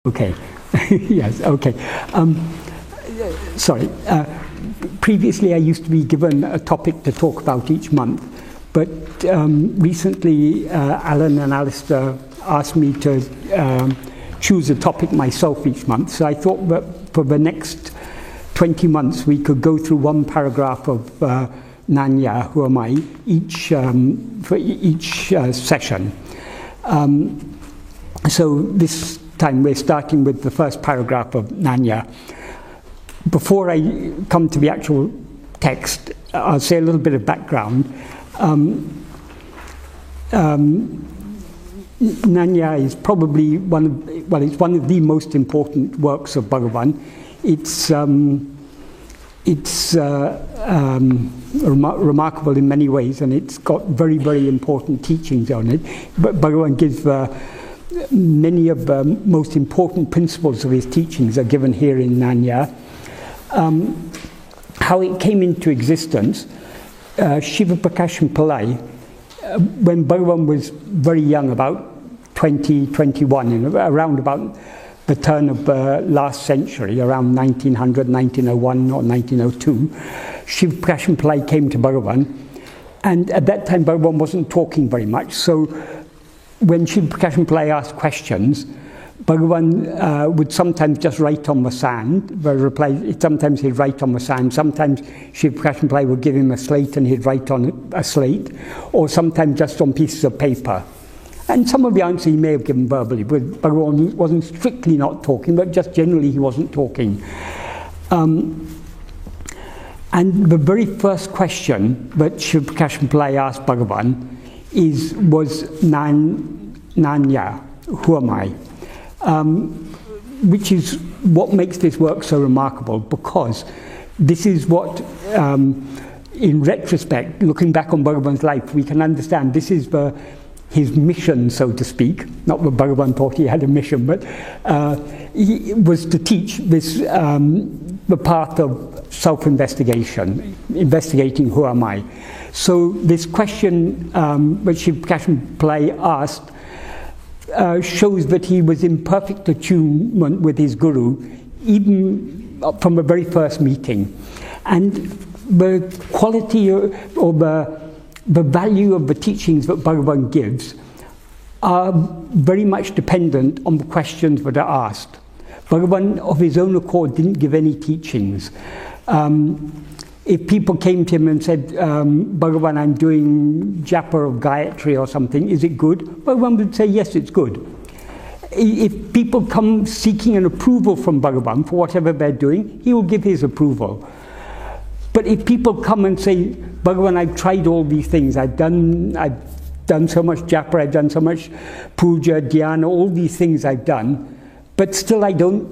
Okay. Yes, okay. Sorry. Previously, I used to be given a topic to talk about each month, but recently, Alan and Alistair asked me to choose a topic myself each month. So I thought that for the next 20 months, we could go through one paragraph of Nanya, Who Am I, for each session. So this time we're starting with the first paragraph of Nanya. Before I come to the actual text, I'll say a little bit of background. Nanya is probably it's one of the most important works of Bhagavan. It's remarkable in many ways, and it's got very, very important teachings on it. But Bhagavan gives many of the most important principles of his teachings are given here in Nanya. How it came into existence, Shiva Prakashan Pillai, when Bhagavan was very young, about 20, 21, around about the turn of the last century, around 1900, 1901 or 1902, Shiva Prakashan Pillai came to Bhagavan, and at that time Bhagavan wasn't talking very much, so when Shiva Prakashan Pillai asked questions, Bhagavan would sometimes just write on the sand. Sometimes he'd write on the sand. Sometimes Shiva Prakashan Pillai would give him a slate and he'd write on a slate, or sometimes just on pieces of paper. And some of the answers he may have given verbally, but Bhagavan wasn't strictly not talking, but just generally he wasn't talking. And the very first question that Shiva Prakashan Pillai asked Bhagavan was Nanya, who am I? Which is what makes this work so remarkable, because this is what, in retrospect, looking back on Bhagavan's life, we can understand this is his mission, so to speak. Not that Bhagavan thought he had a mission, but he was to teach this, the path of self-investigation, investigating who am I. So this question which Shiva Prakashan Pillai asked shows that he was in perfect attunement with his guru, even from the very first meeting. And the quality or the value of the teachings that Bhagavan gives are very much dependent on the questions that are asked. Bhagavan, of his own accord, didn't give any teachings. If people came to him and said, Bhagavan, I'm doing japa of Gayatri or something, is it good? Bhagavan would say, yes, it's good. If people come seeking an approval from Bhagavan for whatever they're doing, he will give his approval. But if people come and say, Bhagavan, I've tried all these things, I've done so much japa, I've done so much puja, dhyana, all these things I've done, but still I don't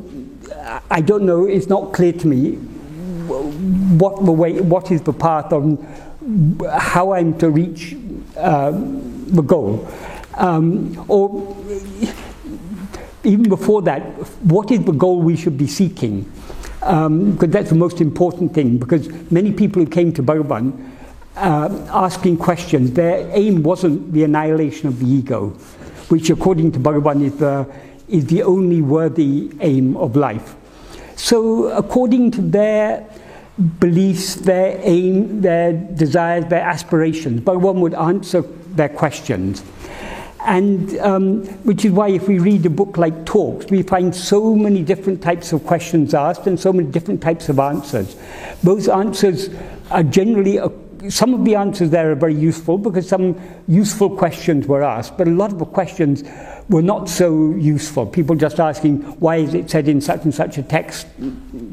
know, it's not clear to me what is the path on how I'm to reach the goal. Or even before that, what is the goal we should be seeking? Because that's the most important thing, because many people who came to Bhagavan asking questions, their aim wasn't the annihilation of the ego, which according to Bhagavan is the only worthy aim of life. So according to their beliefs, their aim, their desires, their aspirations, Bhagavan would answer their questions. And which is why if we read a book like Talks, we find so many different types of questions asked and so many different types of answers. Those answers are generally, some of the answers there are very useful because some useful questions were asked, but a lot of the questions were not so useful. People just asking, why is it said in such and such a text,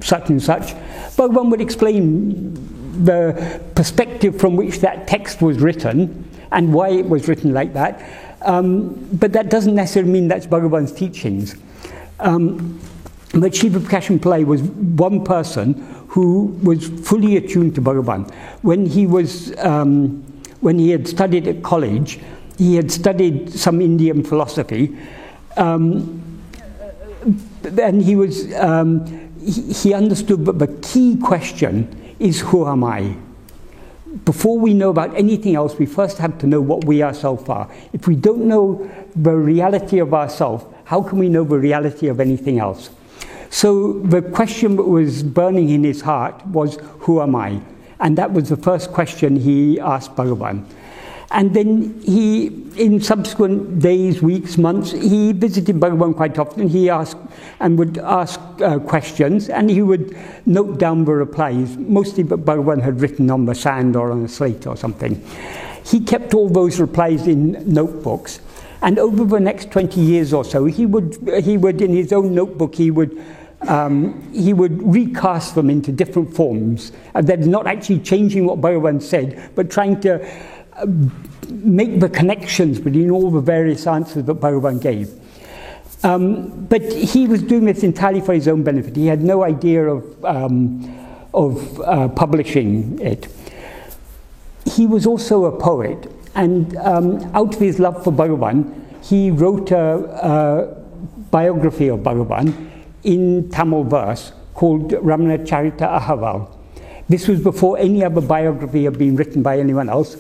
such and such? Bhagavan would explain the perspective from which that text was written and why it was written like that. But that doesn't necessarily mean that's Bhagavan's teachings. But Shiva Prakashan Pillai was one person who was fully attuned to Bhagavan. When he had studied at college, he had studied some Indian philosophy, and he understood that the key question is, who am I? Before we know about anything else, we first have to know what we ourselves are. If we don't know the reality of ourselves, how can we know the reality of anything else? So the question that was burning in his heart was, who am I? And that was the first question he asked Bhagavan. And then he, in subsequent days, weeks, months, he visited Bhagavan quite often. He asked and would ask questions, and he would note down the replies, mostly that Bhagavan had written on the sand or on a slate or something. He kept all those replies in notebooks, and over the next 20 years or so, he would in his own notebook, he would recast them into different forms. That is not actually changing what Bhagavan said, but trying to make the connections between all the various answers that Bhagavan gave. But he was doing this entirely for his own benefit. He had no idea of publishing it. He was also a poet, and out of his love for Bhagavan, he wrote a biography of Bhagavan in Tamil verse called Ramana Charita Ahval. This was before any other biography had been written by anyone else.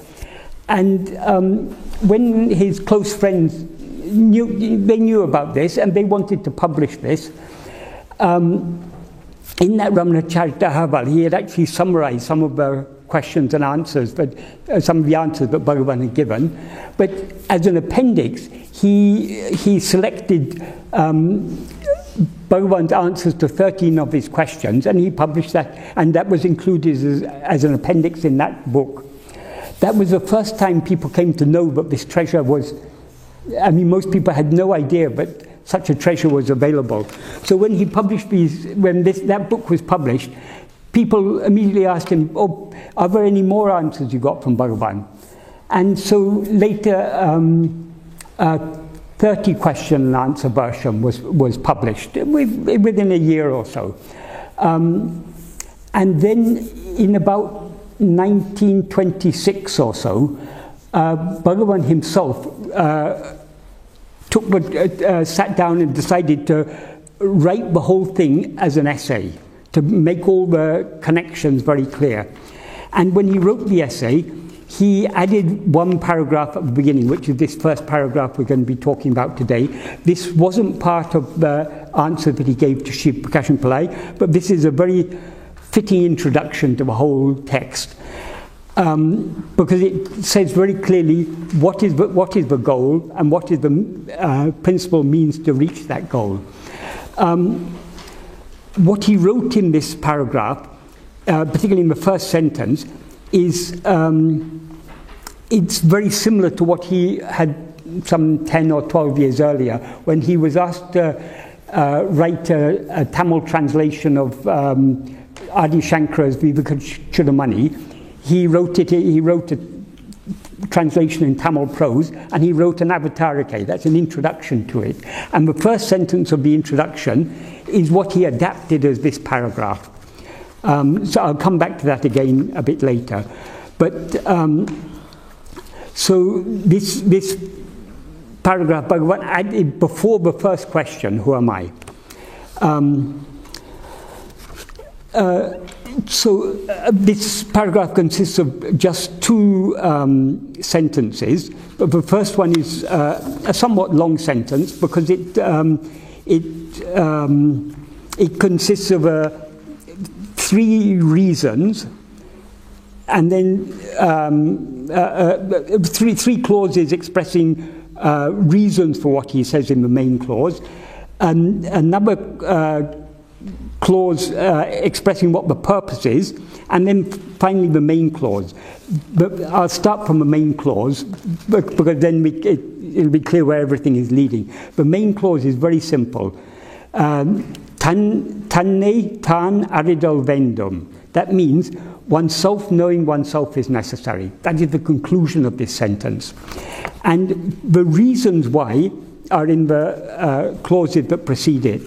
And when his close friends knew about this and they wanted to publish this, in that Ramana Charita Ahval, he had actually summarized some of the questions and answers, but some of the answers that Bhagavan had given. But as an appendix, he selected Bhagavan's answers to 13 of his questions, and he published that, and that was included as an appendix in that book. That was the first time people came to know that this treasure was, I mean, most people had no idea that such a treasure was available. So when he published these, when that book was published, people immediately asked him, oh, are there any more answers you got from Bhagavan? And so later, 30 question and answer version was published within a year or so. And then in about 1926 or so, Bhagavan himself sat down and decided to write the whole thing as an essay, to make all the connections very clear. And when he wrote the essay, he added one paragraph at the beginning, which is this first paragraph we're going to be talking about today. This wasn't part of the answer that he gave to Shiv Prakashan Pillai, but this is a very fitting introduction to the whole text, because it says very clearly what is the goal and what is the principal means to reach that goal. What he wrote in this paragraph, particularly in the first sentence, is it's very similar to what he had some 10 or 12 years earlier when he was asked to write a Tamil translation of Adi Shankara's Vivekachudamani. He wrote a translation in Tamil prose, and he wrote an Avatarike. That's an introduction to it. And the first sentence of the introduction is what he adapted as this paragraph. So I'll come back to that again a bit later. But so this paragraph, Bhagavan added before the first question, who am I? This paragraph consists of just two sentences, but the first one is a somewhat long sentence because it consists of 3 reasons, and then three clauses expressing reasons for what he says in the main clause, and another clause expressing what the purpose is, and then finally the main clause. But I'll start from the main clause because then it'll be clear where everything is leading. The main clause is very simple. Tanne tan aridal vendum. That means oneself knowing oneself is necessary. That is the conclusion of this sentence. And the reasons why are in the clauses that precede it.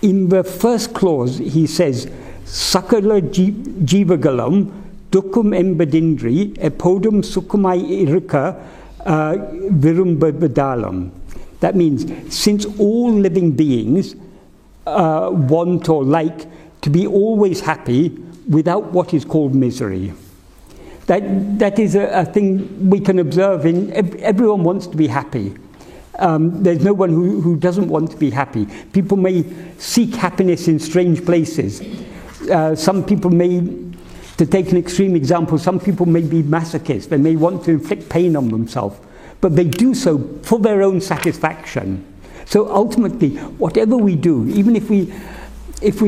In the first clause, he says, Sakala jivagalam dukum embadindri epodum sukumai irka virumbadalam. That means, since all living beings want or like to be always happy without what is called misery. That is a thing we can observe in everyone wants to be happy. There's no one who doesn't want to be happy. People may seek happiness in strange places. Some people may, to take an extreme example, some people may be masochists. They may want to inflict pain on themselves, but they do so for their own satisfaction. So ultimately, whatever we do, even if we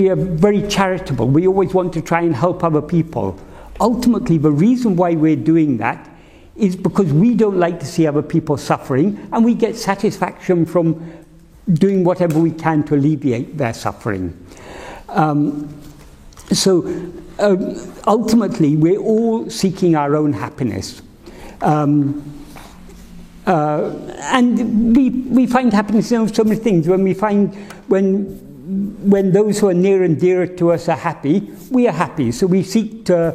are very charitable, we always want to try and help other people. Ultimately, the reason why we're doing that is because we don't like to see other people suffering, and we get satisfaction from doing whatever we can to alleviate their suffering. Ultimately, we're all seeking our own happiness. And we find happiness in so many things. When those who are near and dear to us are happy, we are happy. So we seek to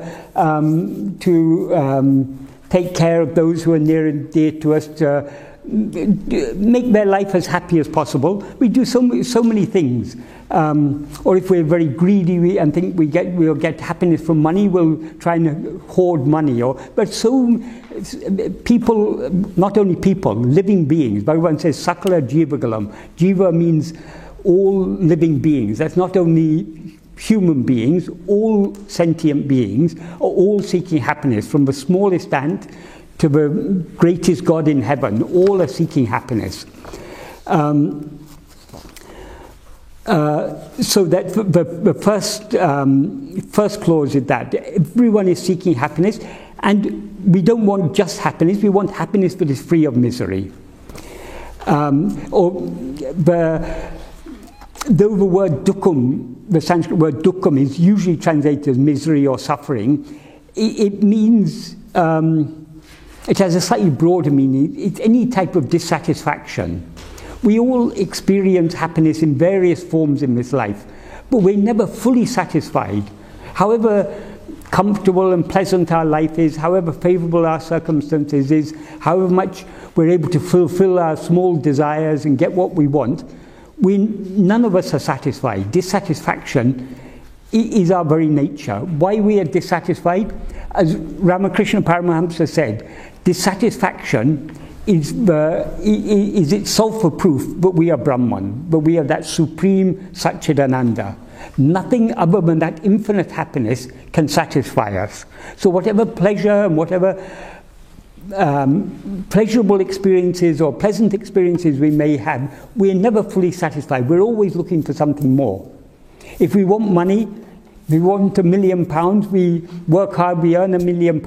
take care of those who are near and dear to us, to make their life as happy as possible. We do so many things. Or if we're very greedy and think we'll get happiness from money, we'll try and hoard money. But people, not only people, living beings. Bhagavan says, Sakala Jivagalam. Jiva means all living beings. That's not only human beings, all sentient beings are all seeking happiness, from the smallest ant to the greatest God in heaven. All are seeking happiness. So that the first clause is that everyone is seeking happiness, and we don't want just happiness, we want happiness that is free of misery. Though the word dukkam, the Sanskrit word dukkam, is usually translated as misery or suffering, it means, it has a slightly broader meaning. It's any type of dissatisfaction. We all experience happiness in various forms in this life, but we're never fully satisfied. However comfortable and pleasant our life is, however favorable our circumstances is, however much we're able to fulfill our small desires and get what we want, none of us are satisfied. Dissatisfaction is our very nature. Why we are dissatisfied? As Ramakrishna Paramahamsa said, dissatisfaction is itself a proof that we are Brahman, that we are that supreme Satchidananda. Nothing other than that infinite happiness can satisfy us. So whatever pleasure and whatever pleasurable experiences or pleasant experiences we may have, we're never fully satisfied. We're always looking for something more. If we want money, if we want £1 million, we work hard, we earn £1 million,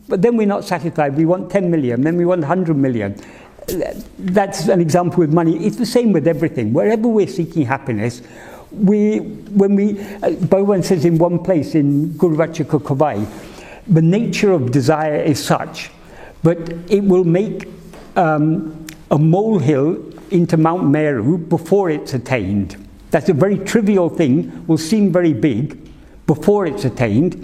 but then we're not satisfied. We want 10 million, then we want 100 million. That's an example with money. It's the same with everything. Wherever we're seeking happiness, Bhagavan says in one place in Guruvachaka Kavai, the nature of desire is such, but it will make a molehill into Mount Meru before it's attained. That's a very trivial thing, will seem very big before it's attained,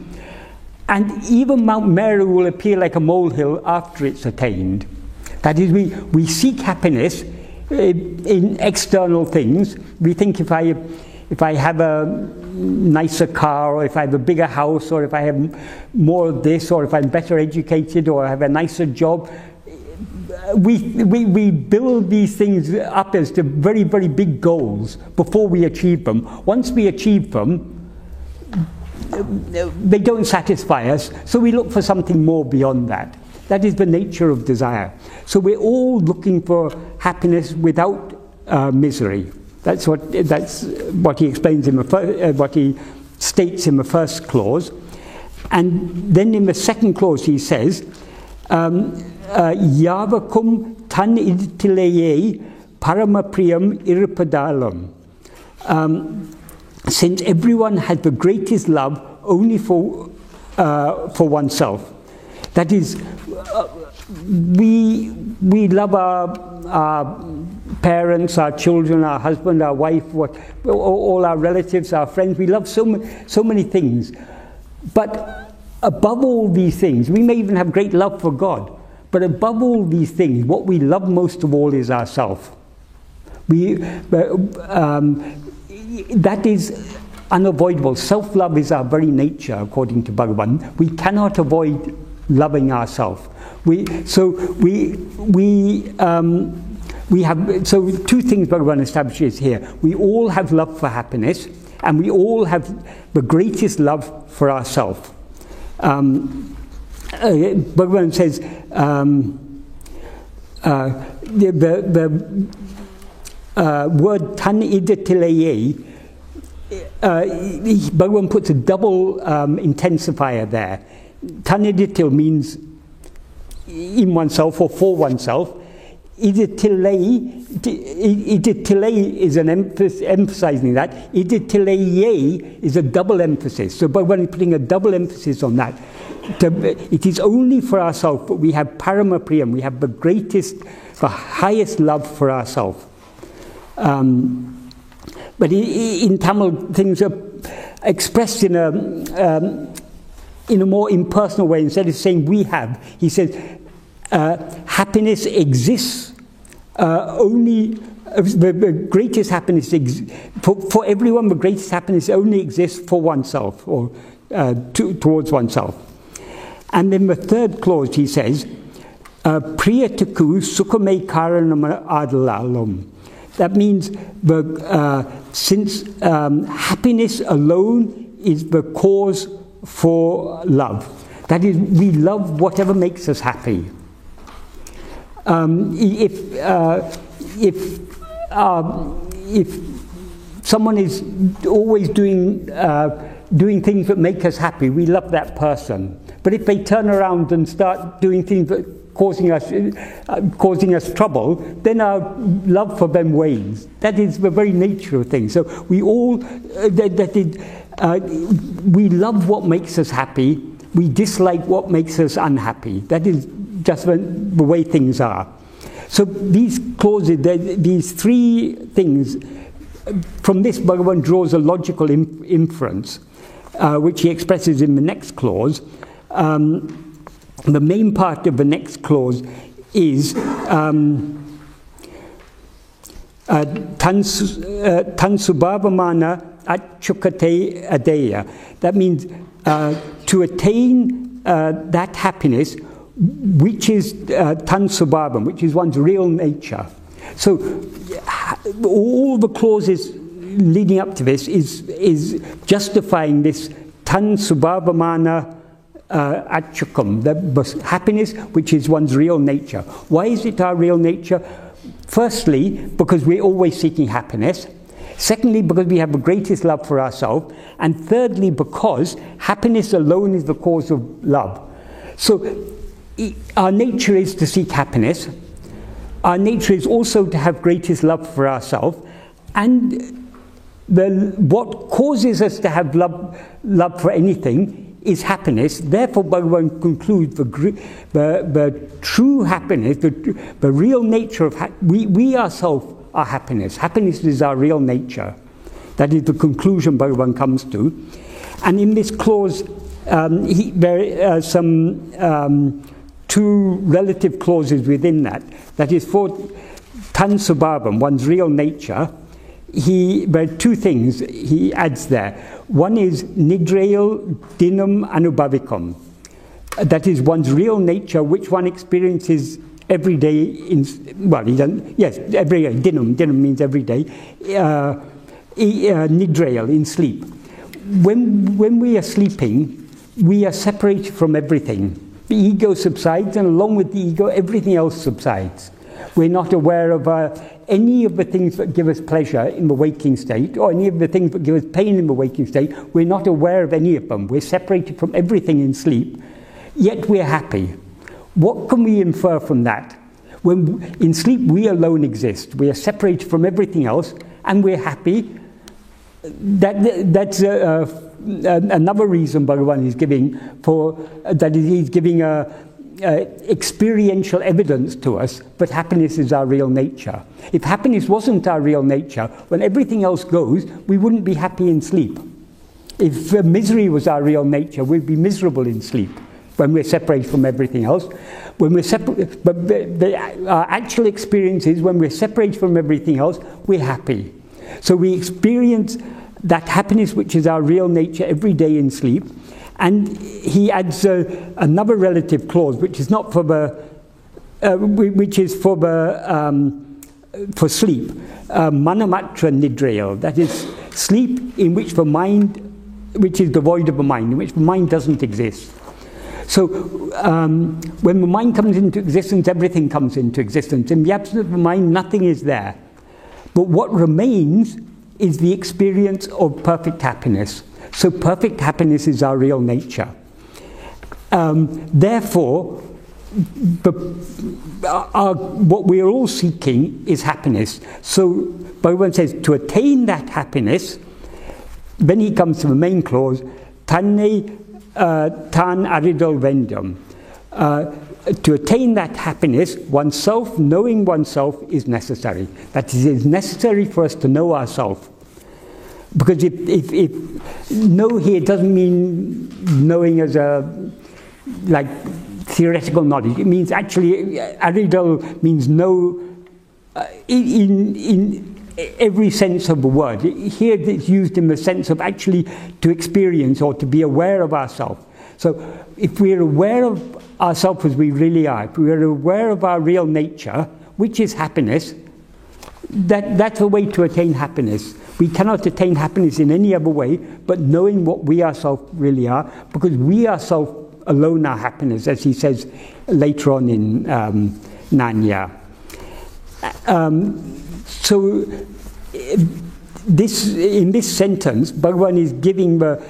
and even Mount Meru will appear like a molehill after it's attained. That is, we seek happiness in external things. We think if I have a nicer car, or if I have a bigger house, or if I have more of this, or if I'm better educated, or I have a nicer job, we build these things up as to very, very big goals before we achieve them. Once we achieve them, they don't satisfy us, so we look for something more beyond that. That is the nature of desire. So we're all looking for happiness without misery. That's what he explains in what he states in the first clause. And then in the second clause he says, Yavakum tan idtileye paramapriyam irupadalam. Since everyone has the greatest love only for oneself. That is, we love our parents, our children, our husband, our wife, all our relatives, our friends. We love so many things. But above all these things, we may even have great love for God. But above all these things, what we love most of all is ourself. That is unavoidable. Self-love is our very nature, according to Bhagavan. We cannot avoid loving ourselves. we have, so two things Bhagavan establishes here. We all have love for happiness, and we all have the greatest love for ourselves. Bhagavan says, the word tan idatilaye, Bhagavan puts a double intensifier there. Taniditil means in oneself or for oneself. Iditilei is an emphasizing that. Iditilei is a double emphasis. So Bhagavan is putting a double emphasis on that. It is only for ourselves, but we have paramapriyam, we have the greatest, the highest love for ourselves. But in Tamil, things are expressed in a more impersonal way. Instead of saying we have, he says, happiness exists only, the greatest happiness, for everyone, the greatest happiness only exists for oneself, or towards oneself. And then the third clause, he says, Priyataku sukhame karanam adalalum. That means since happiness alone is the cause for love. That is, we love whatever makes us happy. If someone is always doing things that make us happy, we love that person. But if they turn around and start doing things that causing us trouble, then our love for them wanes. That is the very nature of things. So we all we love what makes us happy. We dislike what makes us unhappy. That is just the way things are. So these clauses, these three things, from this Bhagavan draws a logical inference, which he expresses in the next clause. The main part of the next clause is tansubhavamana achukate adeya. That means to attain that happiness, which is tansubhavam, which is one's real nature. So all the clauses leading up to this is justifying this tansubhavamana achukam, the happiness which is one's real nature. Why is it our real nature? Firstly, because we're always seeking happiness. Secondly, because we have the greatest love for ourselves. And thirdly, because happiness alone is the cause of love. So our nature is to seek happiness. Our nature is also to have greatest love for ourselves. And what causes us to have love for anything is happiness. Therefore, Bhagavan concludes the true happiness, the real nature of we ourselves are happiness. Happiness is our real nature. That is the conclusion Bhagavan comes to. And in this clause, there are some two relative clauses within that. That is for tansubhavam, one's real nature. There are two things he adds there. One is nidrail dinam anubhavikam. That is one's real nature, which one experiences every day. Every day. Dinam means every day. Nidrail, in sleep. When we are sleeping, we are separated from everything. The ego subsides, and along with the ego, everything else subsides. We're not aware of any of the things that give us pleasure in the waking state, or any of the things that give us pain in the waking state. We're not aware of any of them. We're separated from everything in sleep, yet we're happy. What can we infer from that? When in sleep we alone exist, we are separated from everything else, and we're happy. That's another reason Bhagavan is giving for that. He's giving experiential evidence to us, but happiness is our real nature. If happiness wasn't our real nature, when everything else goes, we wouldn't be happy in sleep. If misery was our real nature, we'd be miserable in sleep when we're separated from everything else. When we're but our actual experience is when we're separated from everything else, we're happy. So we experience that happiness, which is our real nature, every day in sleep. And he adds another relative clause, which is not for the, which is for the for sleep, manamatra nidreo, that is sleep in which the mind, which is devoid of the mind, in which the mind doesn't exist. So when the mind comes into existence, everything comes into existence. In the absence of the mind, nothing is there. But what remains is the experience of perfect happiness. So perfect happiness is our real nature. Therefore, what we are all seeking is happiness. So Bhagavan says, to attain that happiness, then he comes to the main clause, tanne tan aridal vendam. To attain that happiness, oneself, knowing oneself, is necessary. That is, it is necessary for us to know ourselves. Because if know here doesn't mean knowing as a, like, theoretical knowledge. It means actually, aridal means know in every sense of the word. Here it's used in the sense of actually to experience or to be aware of ourselves. So if we're aware of ourselves as we really are, if we're aware of our real nature, which is happiness, that's a way to attain happiness. We cannot attain happiness in any other way but knowing what we ourselves really are, because we ourselves alone are happiness, as he says later on in Nanya. So in this sentence, Bhagavan is giving the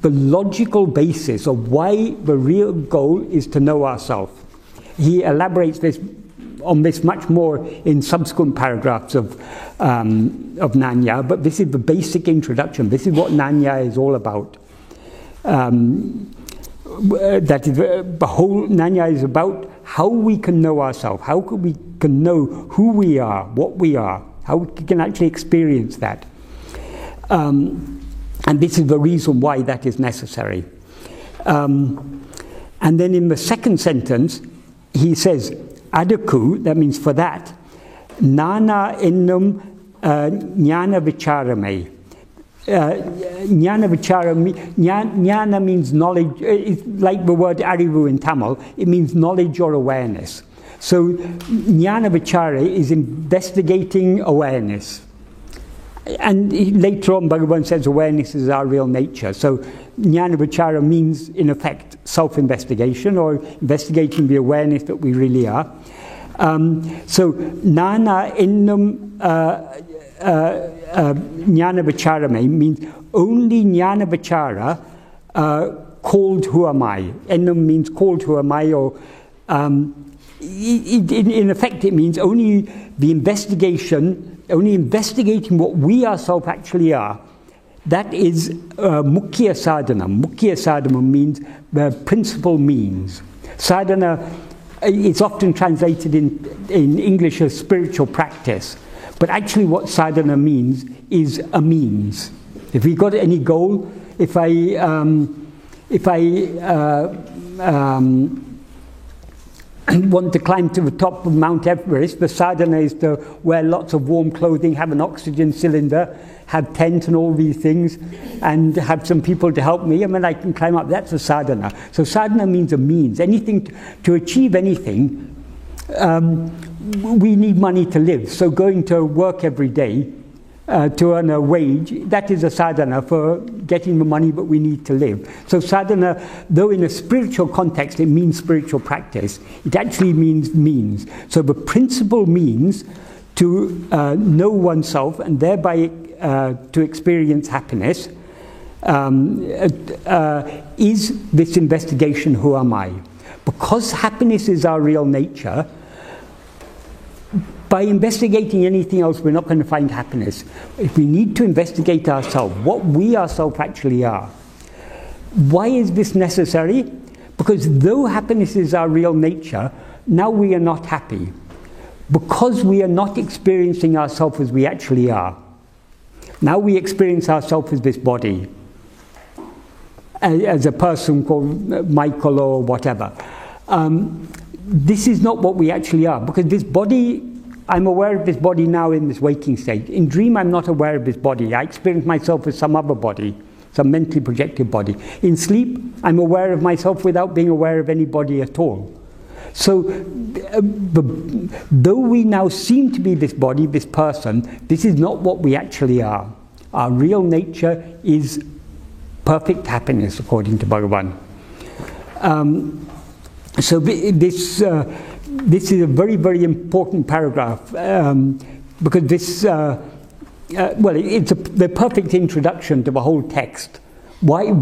logical basis of why the real goal is to know ourselves. He elaborates on this much more in subsequent paragraphs of Nanya, but this is the basic introduction. This is what Nanya is all about. That is, the whole Nanya is about how we can know ourselves, how we can know who we are, what we are, how we can actually experience that. And this is the reason why that is necessary. And then in the second sentence, he says, Adaku, that means for that, Nana ennum jnana vicharame. Jnana vichara, jnana means knowledge. It's like the word arivu in Tamil. It means knowledge or awareness. So jnana vichara is investigating awareness. And later on, Bhagavan says awareness is our real nature. So jnana vichara means, in effect, self-investigation or investigating the awareness that we really are. So nana ennum jnana vicharame means only jnana vichara called who am I. Ennum means called who am I, or in effect it means only the investigation, only investigating what we ourselves actually are. That is mukhya sadhana. Mukhya sadhana means the principal means. Sadhana, it's often translated in English as spiritual practice. But actually what sadhana means is a means. If we got any goal, if I want to climb to the top of Mount Everest, the sadhana is to wear lots of warm clothing, have an oxygen cylinder, have tent and all these things, and have some people to help me, and then I can climb up. That's a sadhana. So sadhana means a means. Anything to achieve anything, we need money to live. So going to work every day to earn a wage, that is a sadhana for getting the money that we need to live. So sadhana, though in a spiritual context it means spiritual practice, it actually means means. So the principal means to know oneself and thereby to experience happiness is this investigation, who am I? Because happiness is our real nature, by investigating anything else, we're not going to find happiness. If we need to investigate ourselves, what we ourselves actually are. Why is this necessary? Because though happiness is our real nature, now we are not happy. Because we are not experiencing ourselves as we actually are. Now we experience ourselves as this body, as a person called Michael or whatever. This is not what we actually are, because this body, I'm aware of this body now in this waking state. In dream, I'm not aware of this body. I experience myself as some other body, some mentally projected body. In sleep, I'm aware of myself without being aware of any body at all. So, though we now seem to be this body, this person, this is not what we actually are. Our real nature is perfect happiness, according to Bhagavan. So this is a very, very important paragraph, because this, it's the perfect introduction to the whole text. Why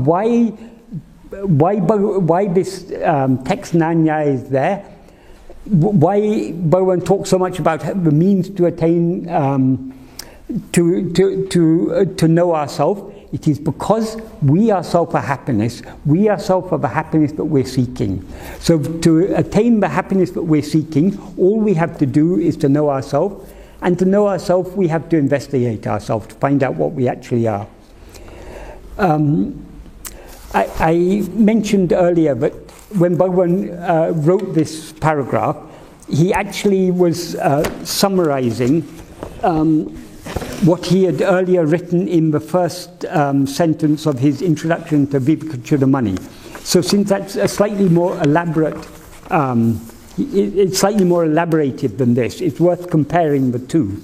this text Nanya is there? Why Bhagavan talks so much about the means to attain to know ourselves? It is because we ourselves are happiness. We ourselves are the happiness that we're seeking. So to attain the happiness that we're seeking, all we have to do is to know ourselves. And to know ourselves, we have to investigate ourselves to find out what we actually are. I mentioned earlier that when Bhagavan wrote this paragraph, he actually was summarizing what he had earlier written in the first sentence of his introduction to Vivekachudamani. So since that's a slightly more elaborate, it's slightly more elaborated than this, it's worth comparing the two.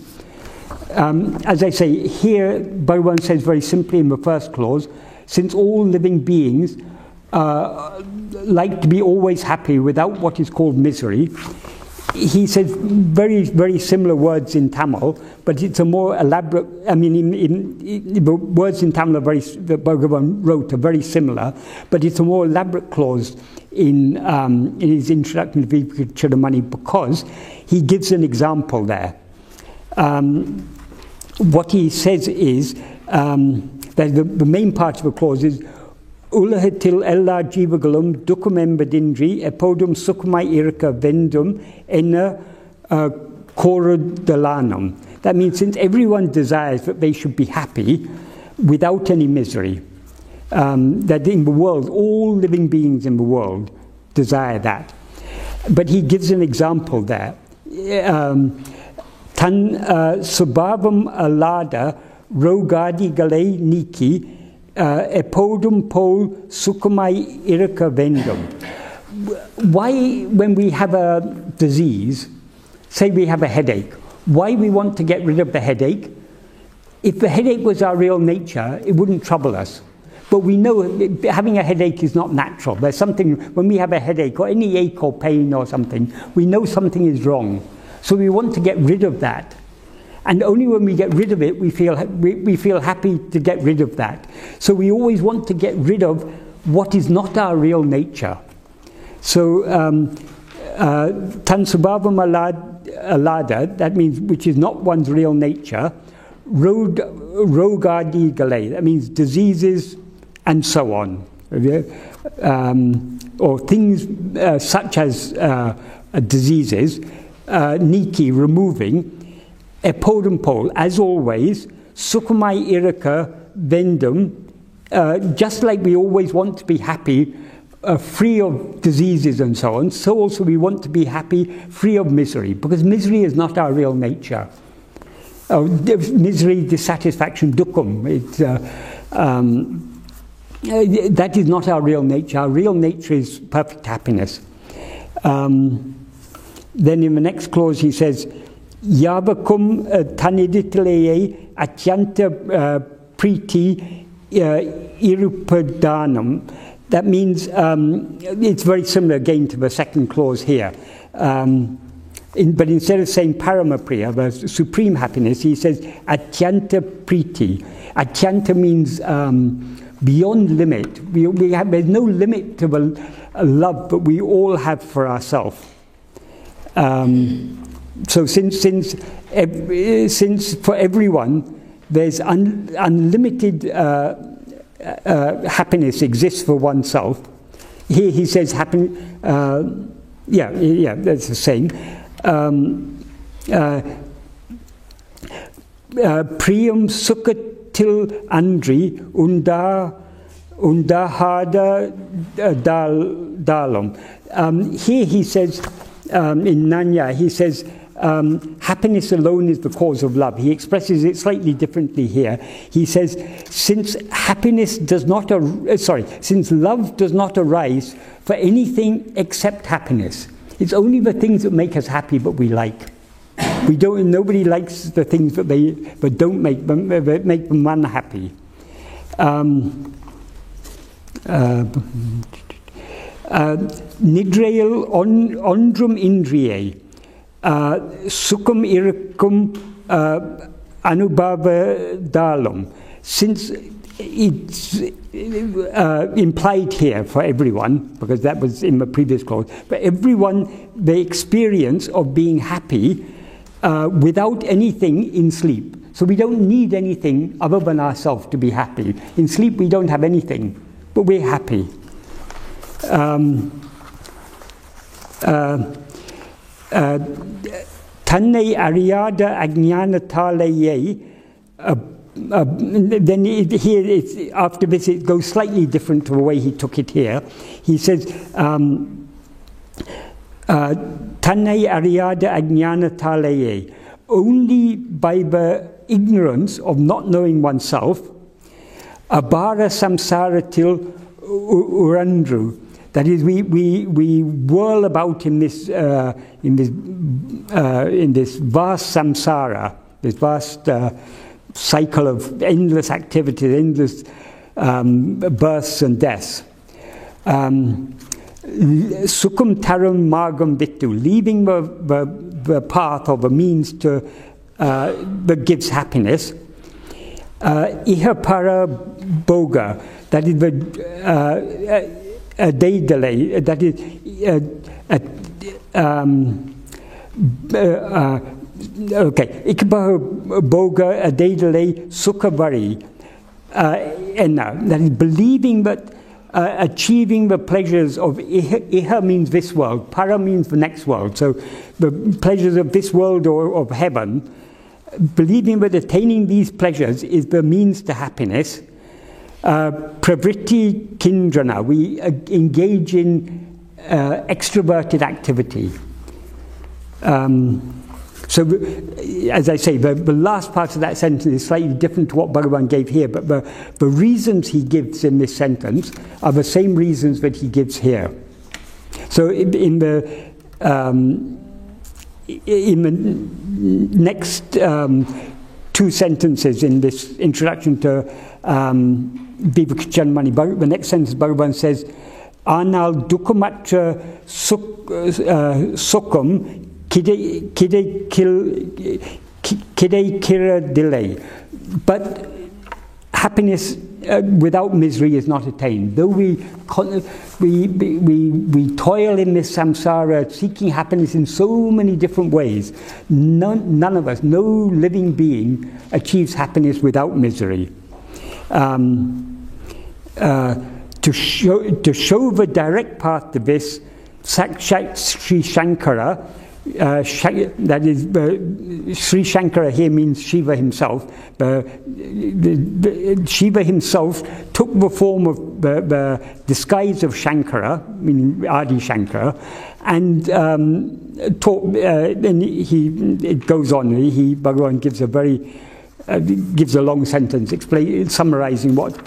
As I say, here Bhagavan says very simply in the first clause, since all living beings like to be always happy without what is called misery, he says very, very similar words in Tamil, but it's a more elaborate, I mean, the words in Tamil that Bhagavan wrote are very similar, but it's a more elaborate clause in his introduction to Vivekachudamani because he gives an example there. What he says is that the main part of the clause is Ulahatil ella jivagalum dukumembadindri epodum sukumai irka vendum enna korudalanam. That means since everyone desires that they should be happy without any misery, that in the world, all living beings in the world desire that. But he gives an example there. Tan subhavam alada rogadi gale niki epodum pol sukumai irka vendum. Why, when we have a disease, say we have a headache, why we want to get rid of the headache? If the headache was our real nature, it wouldn't trouble us. But we know having a headache is not natural. There's something, when we have a headache or any ache or pain or something, we know something is wrong. So we want to get rid of that. And only when we get rid of it, we feel happy to get rid of that. So we always want to get rid of what is not our real nature. So Tansubhavam alada, that means which is not one's real nature, rogadi gale, that means diseases and so on. Or things such as diseases, niki, removing, epodum pol, as always, sukumai iraka vendum, just like we always want to be happy, free of diseases and so on, so also we want to be happy, free of misery, because misery is not our real nature. Misery, dissatisfaction, dukkam, that is not our real nature. Our real nature is perfect happiness. Then in the next clause he says, Yavakum taniditlaye atyanta priti irupadanam. That means, it's very similar again to the second clause here. But instead of saying paramapriya, the supreme happiness, he says atyanta priti. Atyanta means beyond limit. There's no limit to the love that we all have for ourselves. So since for everyone there's unlimited happiness exists for oneself, here he says that's the same. Priyam sukatil andri undahada dalam. Here he says, in Nanya, he says, happiness alone is the cause of love. He expresses it slightly differently here. He says, since love does not arise for anything except happiness. It's only the things that make us happy that we like. We don't. Nobody likes the things that don't make them unhappy. Nidrail ondrum indriye, sukum irakum anubhava dalum. Since it's implied here for everyone, because that was in the previous clause, but everyone, the experience of being happy without anything in sleep. So we don't need anything other than ourselves to be happy. In sleep we don't have anything, but we're happy. Tanne Ariada Ajnana Taleye. Then here, after this, it goes slightly different to the way he took it here. He says, Tanne Ariada Ajnana Taleye. Only by the ignorance of not knowing oneself, Abara Samsara Til Urandru. That is, we whirl about in this vast samsara, this vast cycle of endless activities, endless births and deaths. Sukum taram margam vittu, leaving the path or the means to that gives happiness. Iha para boga, that is the a day delay, that is okay. Ikba boga a day delay sukhavari enna, that is believing that achieving the pleasures of iha means this world, para means the next world. So the pleasures of this world or of heaven, believing that attaining these pleasures is the means to happiness. Pravritti kindrana, we engage in extroverted activity. So, as I say, the last part of that sentence is slightly different to what Bhagavan gave here, but the reasons he gives in this sentence are the same reasons that he gives here. So, in the next two sentences in this introduction to Viveka Chudamani, the next sentence Bhagavan says, Anal dukamatra sukum kide kira delay. But happiness without misery is not attained. Though we toil in this samsara, seeking happiness in so many different ways, none of us, no living being, achieves happiness without misery. To show the direct path to this, Sakshat Sri Shankara, that is, Sri Shankara here means Shiva himself. Shiva himself took the form of the disguise of Shankara, meaning Adi Shankara, and taught. Then it goes on. Bhagavan gives a long sentence summarizing what.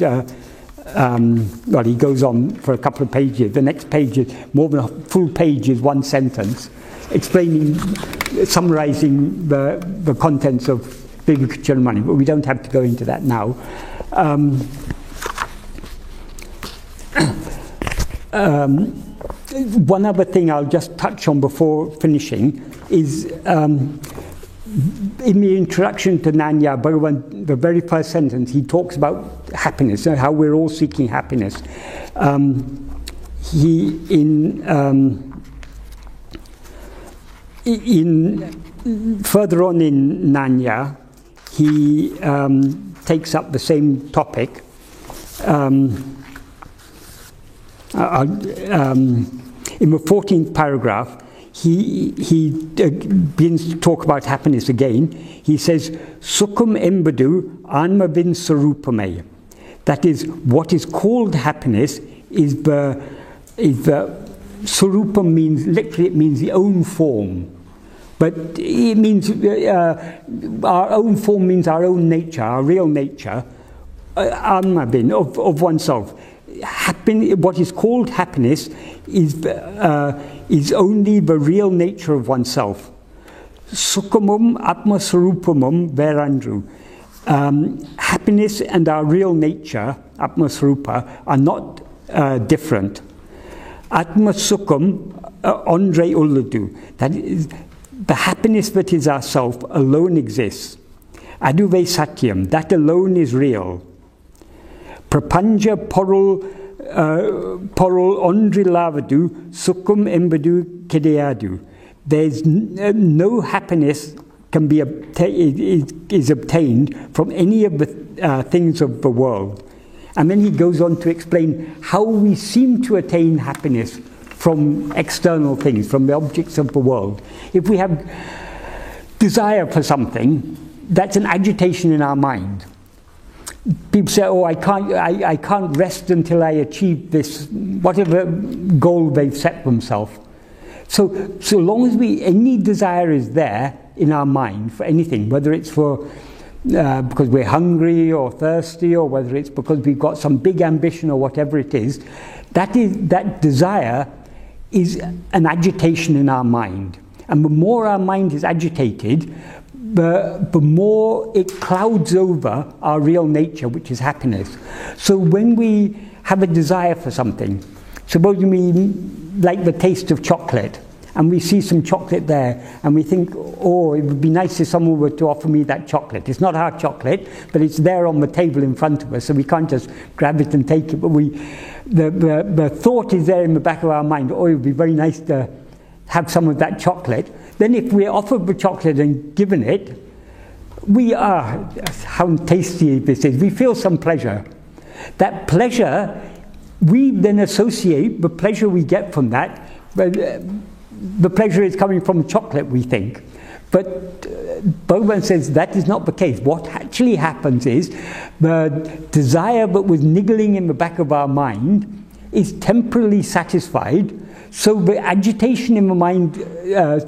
Well, he goes on for a couple of pages. The next page is more than a full page, is one sentence, summarizing the contents of Viveka Chudamani, but we don't have to go into that now. One other thing I'll just touch on before finishing is in the introduction to Nanya, Bhagavan, the very first sentence, he talks about happiness, how we're all seeking happiness. Further on in Nanya, he takes up the same topic. In the 14th paragraph, he begins to talk about happiness again. He says, Sukham embadu anmavin sarupame. That is, what is called happiness is the sarupam means, literally it means the own form. But it means, our own form means our own nature, our real nature, anmavin, of oneself. What is called happiness is is only the real nature of oneself. Sukhamum atmasarupamum verandru. Happiness and our real nature, atmasrupa, are not different. Atmasukham andre ulladu. That is, the happiness that is ourself alone exists. Aduve satyam, that alone is real. Prapanja porul ondrilavadu sukham embadu kedeyadu. There's no happiness can be is obtained from any of the things of the world. And then he goes on to explain how we seem to attain happiness from external things, from the objects of the world. If we have desire for something, that's an agitation in our mind. People say, oh, I can't rest until I achieve this, whatever goal they've set themselves. So long as any desire is there in our mind for anything, whether it's for because we're hungry or thirsty, or whether it's because we've got some big ambition or whatever it is, that desire is an agitation in our mind. And the more our mind is agitated, the more it clouds over our real nature, which is happiness. So when we have a desire for something, suppose we like the taste of chocolate, and we see some chocolate there, and we think, oh, it would be nice if someone were to offer me that chocolate. It's not our chocolate, but it's there on the table in front of us, so we can't just grab it and take it. But the thought is there in the back of our mind, oh, it would be very nice to have some of that chocolate. Then if we're offered the chocolate and given it, we are, how tasty this is, we feel some pleasure. That pleasure, we then associate the pleasure we get from that, the pleasure is coming from chocolate, we think. But Bhagavan says that is not the case. What actually happens is the desire that was niggling in the back of our mind is temporarily satisfied, so the agitation in the mind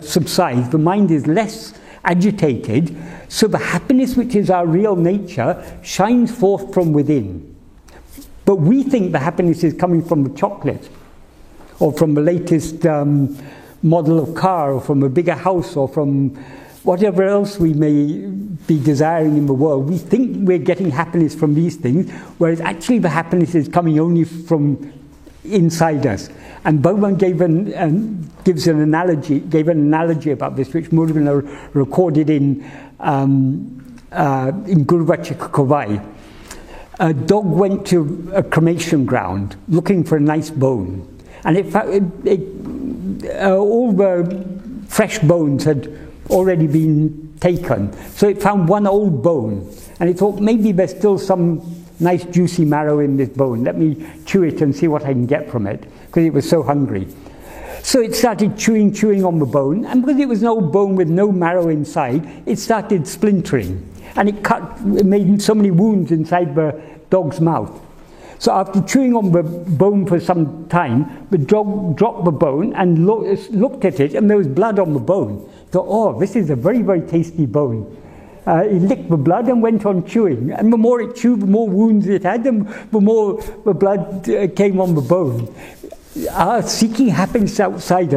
subsides, the mind is less agitated, so the happiness which is our real nature shines forth from within. But we think the happiness is coming from the chocolate, or from the latest model of car, or from a bigger house, or from whatever else we may be desiring in the world. We think we're getting happiness from these things, whereas actually the happiness is coming only from inside us. And Bhagavan gave an analogy about this, which Murugan recorded in Guruvachika Kovai. A dog went to a cremation ground looking for a nice bone, and all the fresh bones had already been taken, so it found one old bone, and it thought, maybe there's still some nice juicy marrow in this bone, let me chew it and see what I can get from it, because it was so hungry. So it started chewing on the bone, and because it was an old bone with no marrow inside, it started splintering, and it made so many wounds inside the dog's mouth. So after chewing on the bone for some time, the dog dropped the bone and looked at it, and there was blood on the bone. So, oh, this is a very, very tasty bone. He licked the blood and went on chewing. And the more it chewed, the more wounds it had, and the more the blood came on the bone. Our seeking happiness outside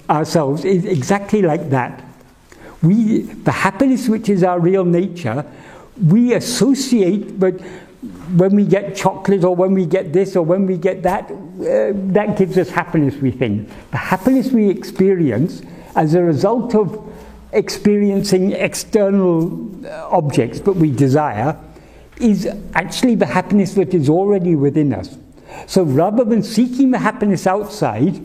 ourselves is exactly like that. The happiness which is our real nature, we associate, but when we get chocolate, or when we get this, or when we get that, that gives us happiness, we think. The happiness we experience as a result of experiencing external objects that we desire is actually the happiness that is already within us. So rather than seeking the happiness outside,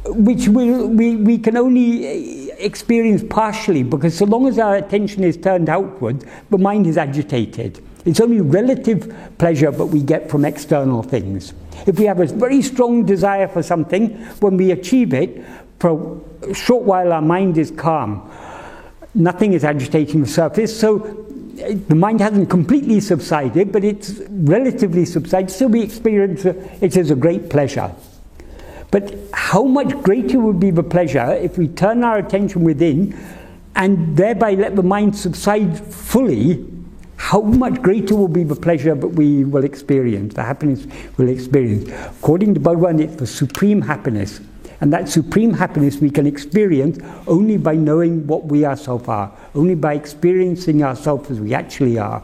which we can only experience partially, because so long as our attention is turned outward, the mind is agitated. It's only relative pleasure that we get from external things. If we have a very strong desire for something, when we achieve it, for a short while our mind is calm. Nothing is agitating the surface, so the mind hasn't completely subsided, but it's relatively subsided, so we experience it as a great pleasure. But how much greater would be the pleasure if we turn our attention within and thereby let the mind subside fully? How much greater will be the pleasure that we will experience, the happiness we'll experience. According to Bhagavan, it's the supreme happiness. And that supreme happiness we can experience only by knowing what we ourselves are, only by experiencing ourselves as we actually are.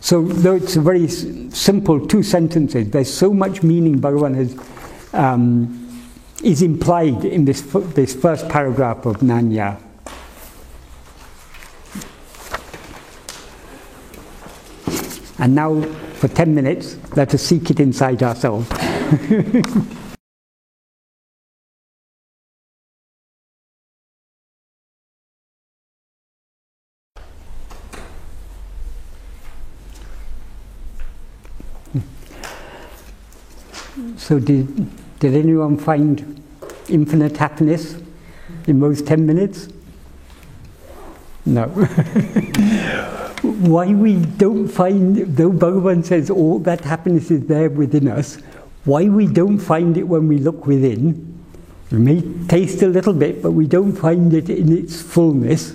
So, though it's a very simple 2 sentences, there's so much meaning Bhagavan is implied in this first paragraph of Nanya. And now, for 10 minutes, let us seek it inside ourselves. So did anyone find infinite happiness in those 10 minutes? No. Why we don't find, though Bhagavan says all that happiness is there within us, why we don't find it when we look within, we may taste a little bit, but we don't find it in its fullness.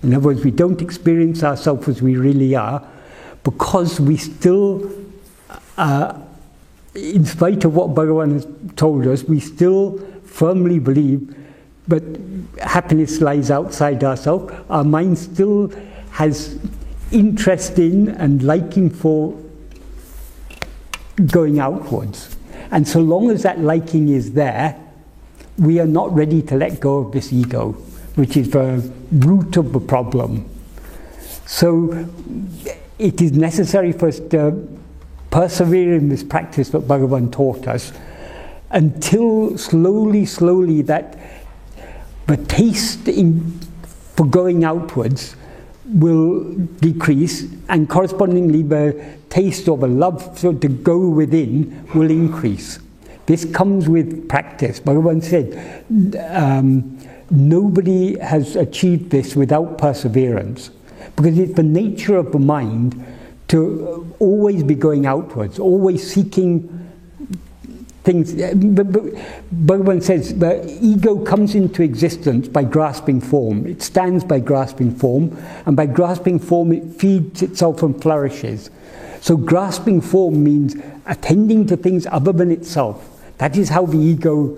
In other words, we don't experience ourselves as we really are, because we still, in spite of what Bhagavan has told us, we still firmly believe that happiness lies outside ourselves. Our mind still has interest in and liking for going outwards. And so long as that liking is there, we are not ready to let go of this ego, which is the root of the problem. So it is necessary for us to persevere in this practice that Bhagavan taught us until slowly that the taste for going outwards will decrease, and correspondingly the taste or the love to go within will increase. This comes with practice. Bhagavan said, nobody has achieved this without perseverance, because it's the nature of the mind to always be going outwards, always seeking things. Bhagavan says the ego comes into existence by grasping form. It stands by grasping form, and by grasping form it feeds itself and flourishes. So grasping form means attending to things other than itself. That is how the ego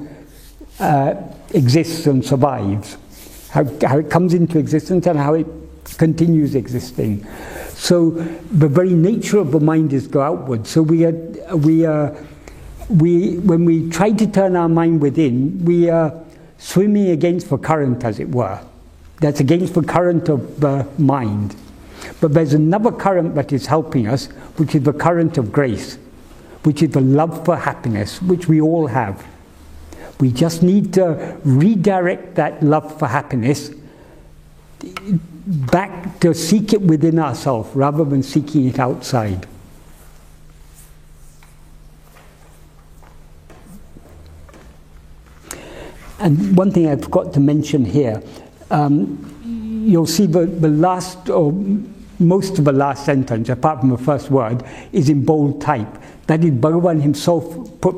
exists and survives, how it comes into existence and how it continues existing. So the very nature of the mind is go outward. So when we try to turn our mind within, we are swimming against the current, as it were. That's against the current of the mind. But there's another current that is helping us, which is the current of grace, which is the love for happiness, which we all have. We just need to redirect that love for happiness back to seek it within ourselves rather than seeking it outside. And one thing I forgot to mention here, you'll see the last, or most of the last sentence, apart from the first word, is in bold type. That is, Bhagavan himself put,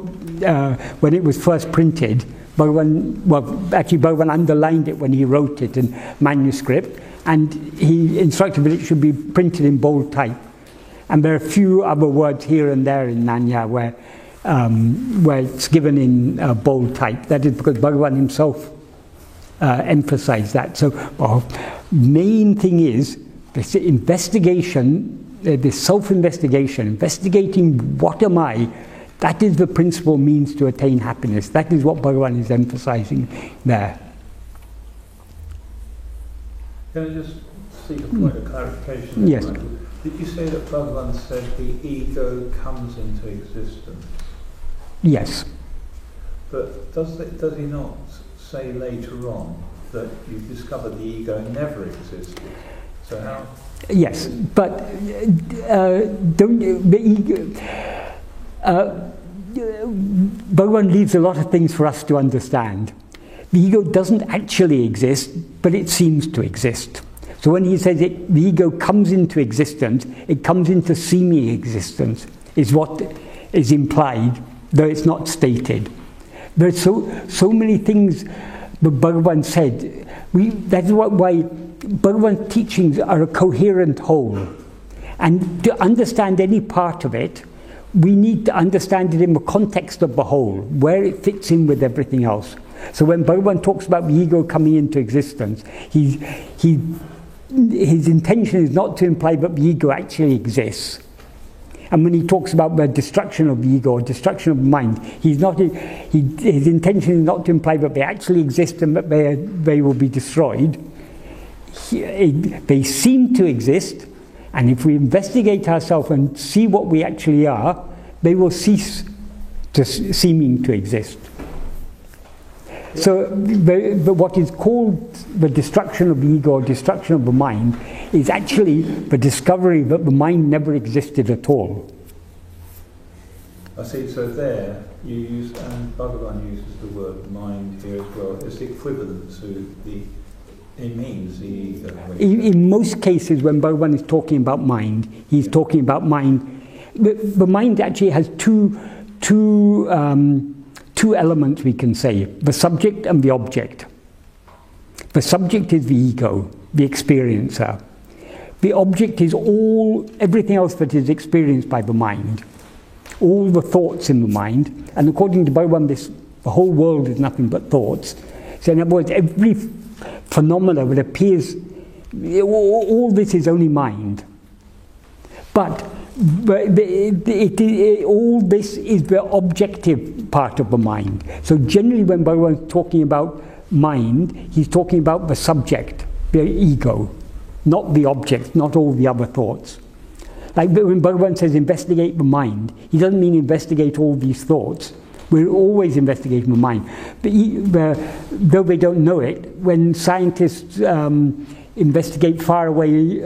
when it was first printed, Bhagavan underlined it when he wrote it in manuscript, and he instructed that it should be printed in bold type. And there are a few other words here and there in Nanya where it's given in bold type. That is because Bhagavan himself emphasized that. So main thing is this investigation, this self-investigation, investigating what am I. That is the principal means to attain happiness. That is what Bhagavan is emphasizing there. Can I just seek a point of clarification? Yes. Did you say that Bhagavan said the ego comes into existence? Yes. But does he not say later on that you discovered the ego never existed? So how? Yes, but Bhagavan leaves a lot of things for us to understand. The ego doesn't actually exist, but it seems to exist. So when he says the ego comes into existence, it comes into seeming existence, is what is implied, though it's not stated. There are so many things that Bhagavan said. That is why Bhagavan's teachings are a coherent whole. And to understand any part of it, we need to understand it in the context of the whole, where it fits in with everything else. So when Bhagavan talks about the ego coming into existence, his intention is not to imply that the ego actually exists. And when he talks about the destruction of the ego or destruction of the mind, his intention is not to imply that they actually exist and that they will be destroyed. They seem to exist, and if we investigate ourselves and see what we actually are, they will cease to seeming to exist. So what is called the destruction of the ego or destruction of the mind is actually the discovery that the mind never existed at all. I see, so there you use, and Bhagavan uses the word mind here as well, as equivalent to it means the ego. In most cases when Bhagavan is talking about mind, he's talking about mind. The mind actually has two elements, we can say, the subject and the object. The subject is the ego, the experiencer. The object is everything else that is experienced by the mind, all the thoughts in the mind, and according to Bhagavan, the whole world is nothing but thoughts. So in other words, every phenomena that appears, all this is only mind. But all this is the objective part of the mind. So generally when Bhagavan is talking about mind, he's talking about the subject, the ego, not the object, not all the other thoughts. Like when Bhagavan says investigate the mind, he doesn't mean investigate all these thoughts. We're always investigating the mind. But though they don't know it, when scientists investigate far away,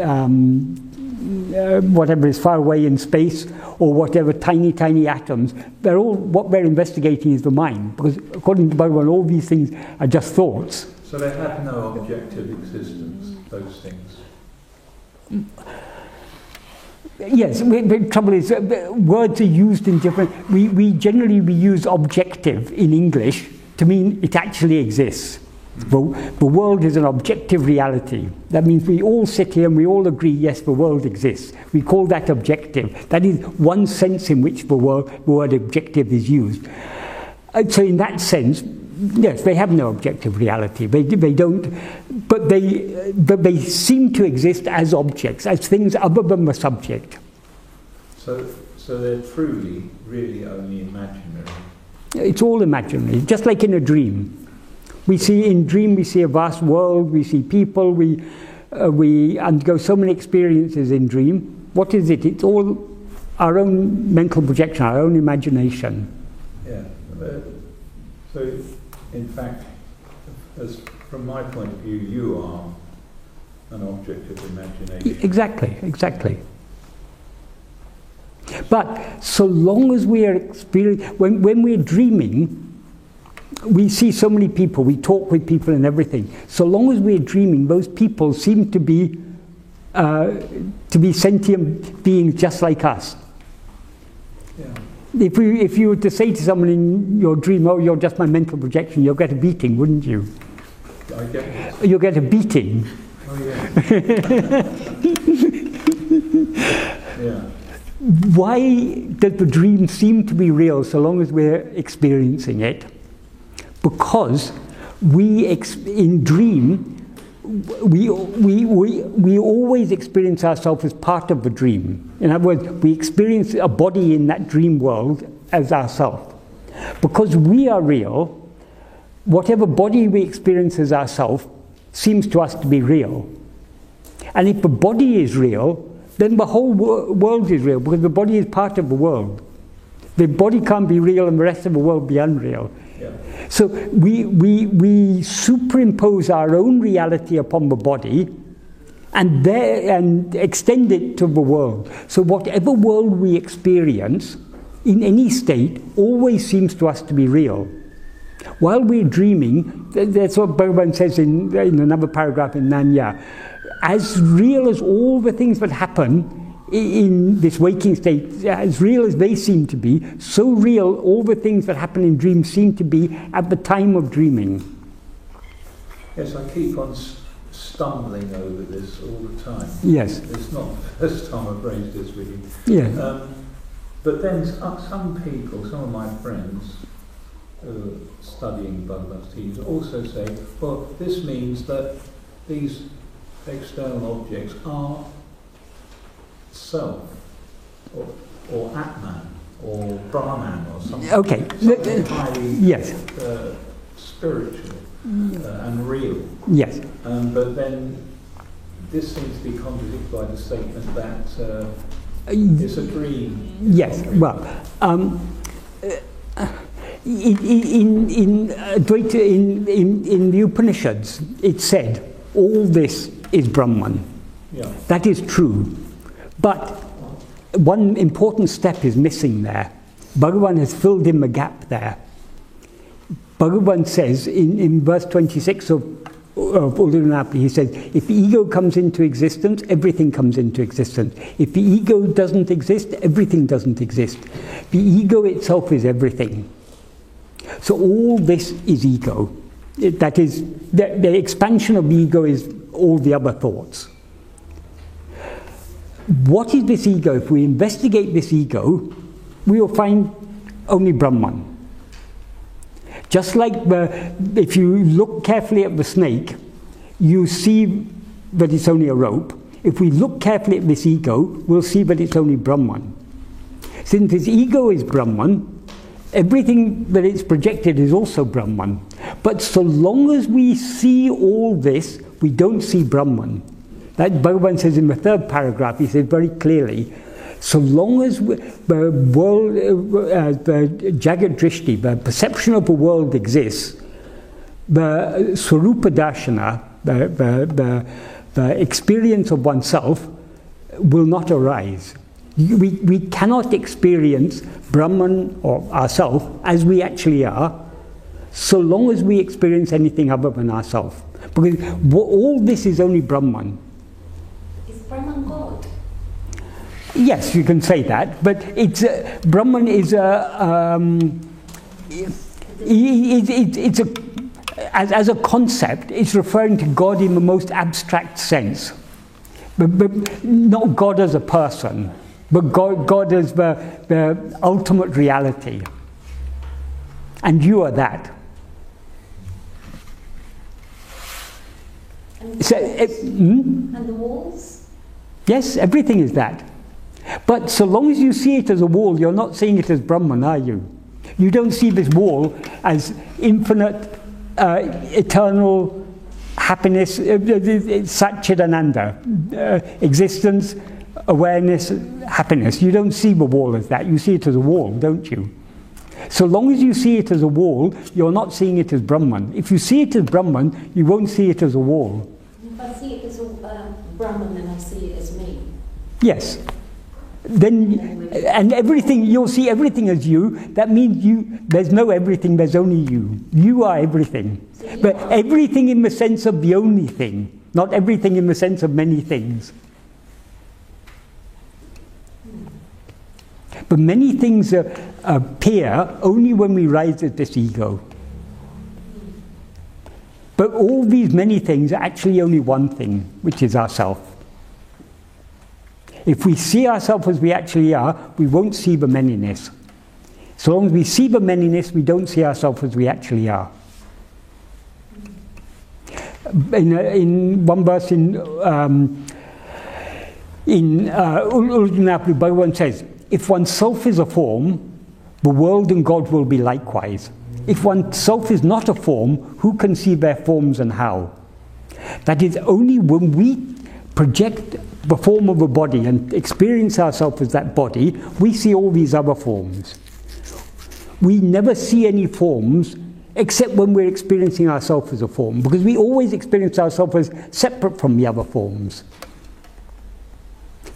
whatever is far away in space, or whatever tiny atoms, what they're investigating is the mind. Because according to Bhagavan, all these things are just thoughts. So they have no objective existence, those things? Yes, the trouble is words are used in different... We generally use objective in English to mean it actually exists. The world is an objective reality. That means we all sit here and we all agree, yes, the world exists. We call that objective. That is one sense in which the word objective is used. So in that sense, yes, they have no objective reality. They don't, but they seem to exist as objects, as things other than the subject. So they're truly, really only imaginary. It's all imaginary, just like in a dream. We see a vast world. We see people. We undergo so many experiences in dream. What is it? It's all our own mental projection, our own imagination. Yeah. So, in fact, from my point of view, you are an object of imagination. Exactly. But so long as we are experiencing, when we're dreaming, we see so many people, we talk with people and everything. So long as we're dreaming, those people seem to be sentient beings just like us. Yeah. If you were to say to someone in your dream, oh, you're just my mental projection, you'll get a beating, wouldn't you? I get it. You'll get a beating. Oh, yeah. Yeah. Why does the dream seem to be real so long as we're experiencing it? Because in dream, we always experience ourselves as part of the dream. In other words, we experience a body in that dream world as ourself. Because we are real, whatever body we experience as ourself seems to us to be real. And if the body is real, then the whole world is real, because the body is part of the world. The body can't be real and the rest of the world be unreal. Yeah. So we superimpose our own reality upon the body and extend it to the world. So whatever world we experience in any state always seems to us to be real. While we're dreaming, that's what Bhagavan says in another paragraph in Nanya, as real as all the things that happen in this waking state, as real as they seem to be, so real all the things that happen in dreams seem to be at the time of dreaming. Yes, I keep on stumbling over this all the time. Yes. It's not the first time I've raised this with you. Yeah. But then some people, some of my friends studying Bhagavad Gita also say, well, this means that these external objects are self, or Atman, or Brahman, or something, okay. something highly Yes. spiritual and real. Yes. But then this seems to be contradicted by the statement that it's a dream. Yes. Well, in the Upanishads, it said all this is Brahman. Yeah. That is true, but one important step is missing there. Bhagavan has filled in the gap there. Bhagavan says in verse 26 of Ulladu, he says, if the ego comes into existence, everything comes into existence. If the ego doesn't exist, everything doesn't exist. The ego itself is everything. So all this is ego. That is, the expansion of the ego is all the other thoughts. What is this ego? If we investigate this ego, we will find only Brahman. Just like if you look carefully at the snake, you see that it's only a rope. If we look carefully at this ego, we'll see that it's only Brahman. Since this ego is Brahman, everything that it's projected is also Brahman. But so long as we see all this, we don't see Brahman. That Bhagavan says in the third paragraph, he says very clearly, so long as the world, the Jagat Drishti, the perception of the world exists, the Swarupa Darshana, the experience of oneself, will not arise. We cannot experience Brahman or ourself as we actually are, so long as we experience anything other than ourself. Because all this is only Brahman. Is Brahman God? Yes, you can say that, but it's Brahman is it's a as a concept, it's referring to God in the most abstract sense, but not God as a person, but God as the ultimate reality, and you are that. And the So, walls? And the walls? Yes, everything is that. But so long as you see it as a wall, you're not seeing it as Brahman, are you? You don't see this wall as infinite, eternal happiness, Satchidananda, existence, awareness, happiness. You don't see the wall as that. You see it as a wall, don't you? So long as you see it as a wall, you're not seeing it as Brahman. If you see it as Brahman, you won't see it as a wall. If I see it as a Brahman, then I see it as me. Yes. Then, and everything, you'll see everything as you. That means there's no everything, there's only you. You are everything. But everything in the sense of the only thing, not everything in the sense of many things. But many things appear only when we rise at this ego. But all these many things are actually only one thing, which is ourself. If we see ourselves as we actually are, we won't see the manyness. So long as we see the manyness, we don't see ourselves as we actually are. In one verse in Ulladu, Bhagavan says, if oneself is a form, the world and God will be likewise. If oneself is not a form, who can see their forms and how? That is, only when we project the form of a body and experience ourselves as that body, we see all these other forms. We never see any forms except when we're experiencing ourselves as a form, because we always experience ourselves as separate from the other forms.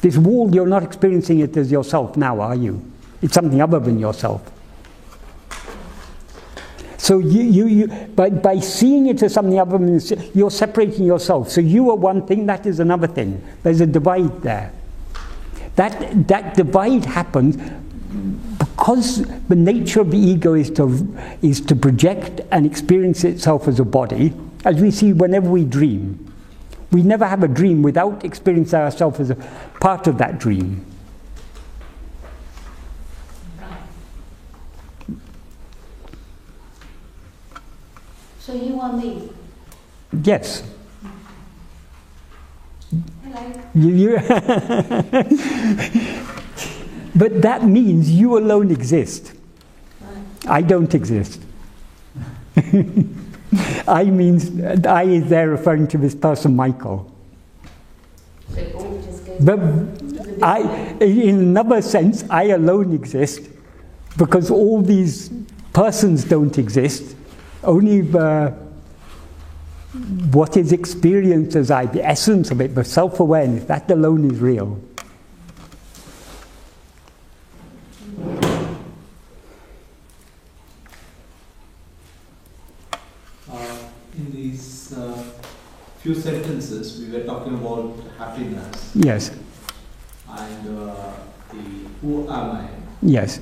This wall, you're not experiencing it as yourself now, are you? It's something other than yourself. So by seeing it as something other than, you're separating yourself. So you are one thing, that is another thing. There's a divide there. That divide happens because the nature of the ego is to project and experience itself as a body, as we see whenever we dream. We never have a dream without experiencing ourselves as a part of that dream. So you are me. Yes. Hello. But that means you alone exist. Right. I don't exist. I means, I is there referring to this person, Michael. So it all just goes But to the I, in another sense, I alone exist because all these persons don't exist. Only what is experienced as I, the essence of it, the self-awareness, that alone is real. In these few sentences, we were talking about happiness Yes, and the who am I? yes.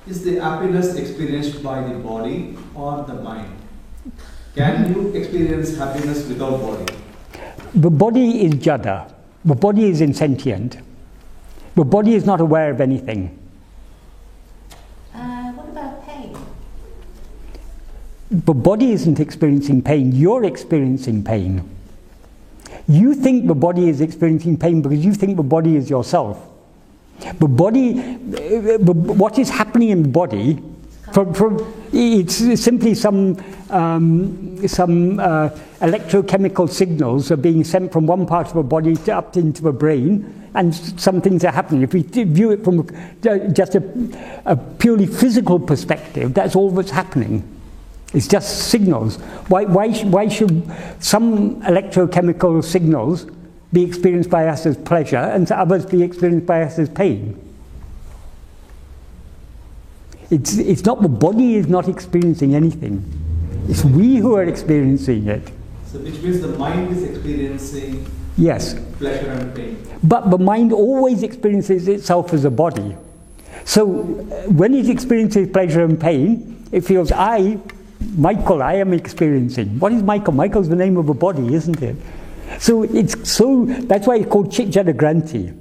Is the happiness experienced by the body or the mind? Can you experience happiness without body? The body is jada. The body is insentient. The body is not aware of anything. What about pain? The body isn't experiencing pain, you're experiencing pain. You think the body is experiencing pain because you think the body is yourself. The body, what is happening in the body, it's simply some electrochemical signals are being sent from one part of the body up into the brain, and some things are happening. If we view it from just a purely physical perspective, that's all that's happening. It's just signals. Why should some electrochemical signals be experienced by us as pleasure and others be experienced by us as pain? It's not the body is not experiencing anything. It's we who are experiencing it. So which means the mind is experiencing Yes. pleasure and pain. But the mind always experiences itself as a body. So when it experiences pleasure and pain, it feels Michael, I am experiencing. What is Michael? Michael's the name of a body, isn't it? So that's why it's called Chit Jada Granti.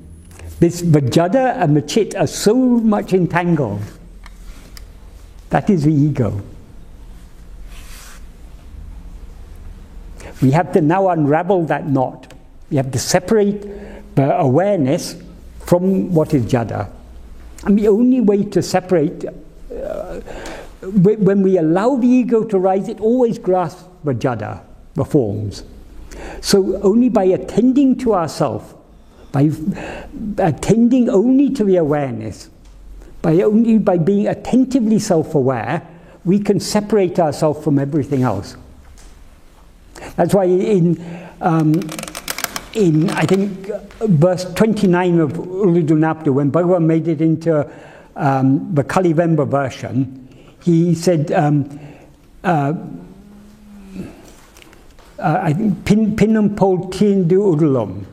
The Jada and the Chit are so much entangled. That is the ego. We have to now unravel that knot. We have to separate the awareness from what is Jada. And the only way to separate, when we allow the ego to rise, it always grasps the Jada, the forms. So only by attending to ourselves, by attending only to the awareness, only by being attentively self-aware, we can separate ourselves from everything else. That's why in I think verse 29 of Uludunapta, when Bhagavan made it into the Kalivemba version, he said, I think Pinnum Pol Tiendu Udulum,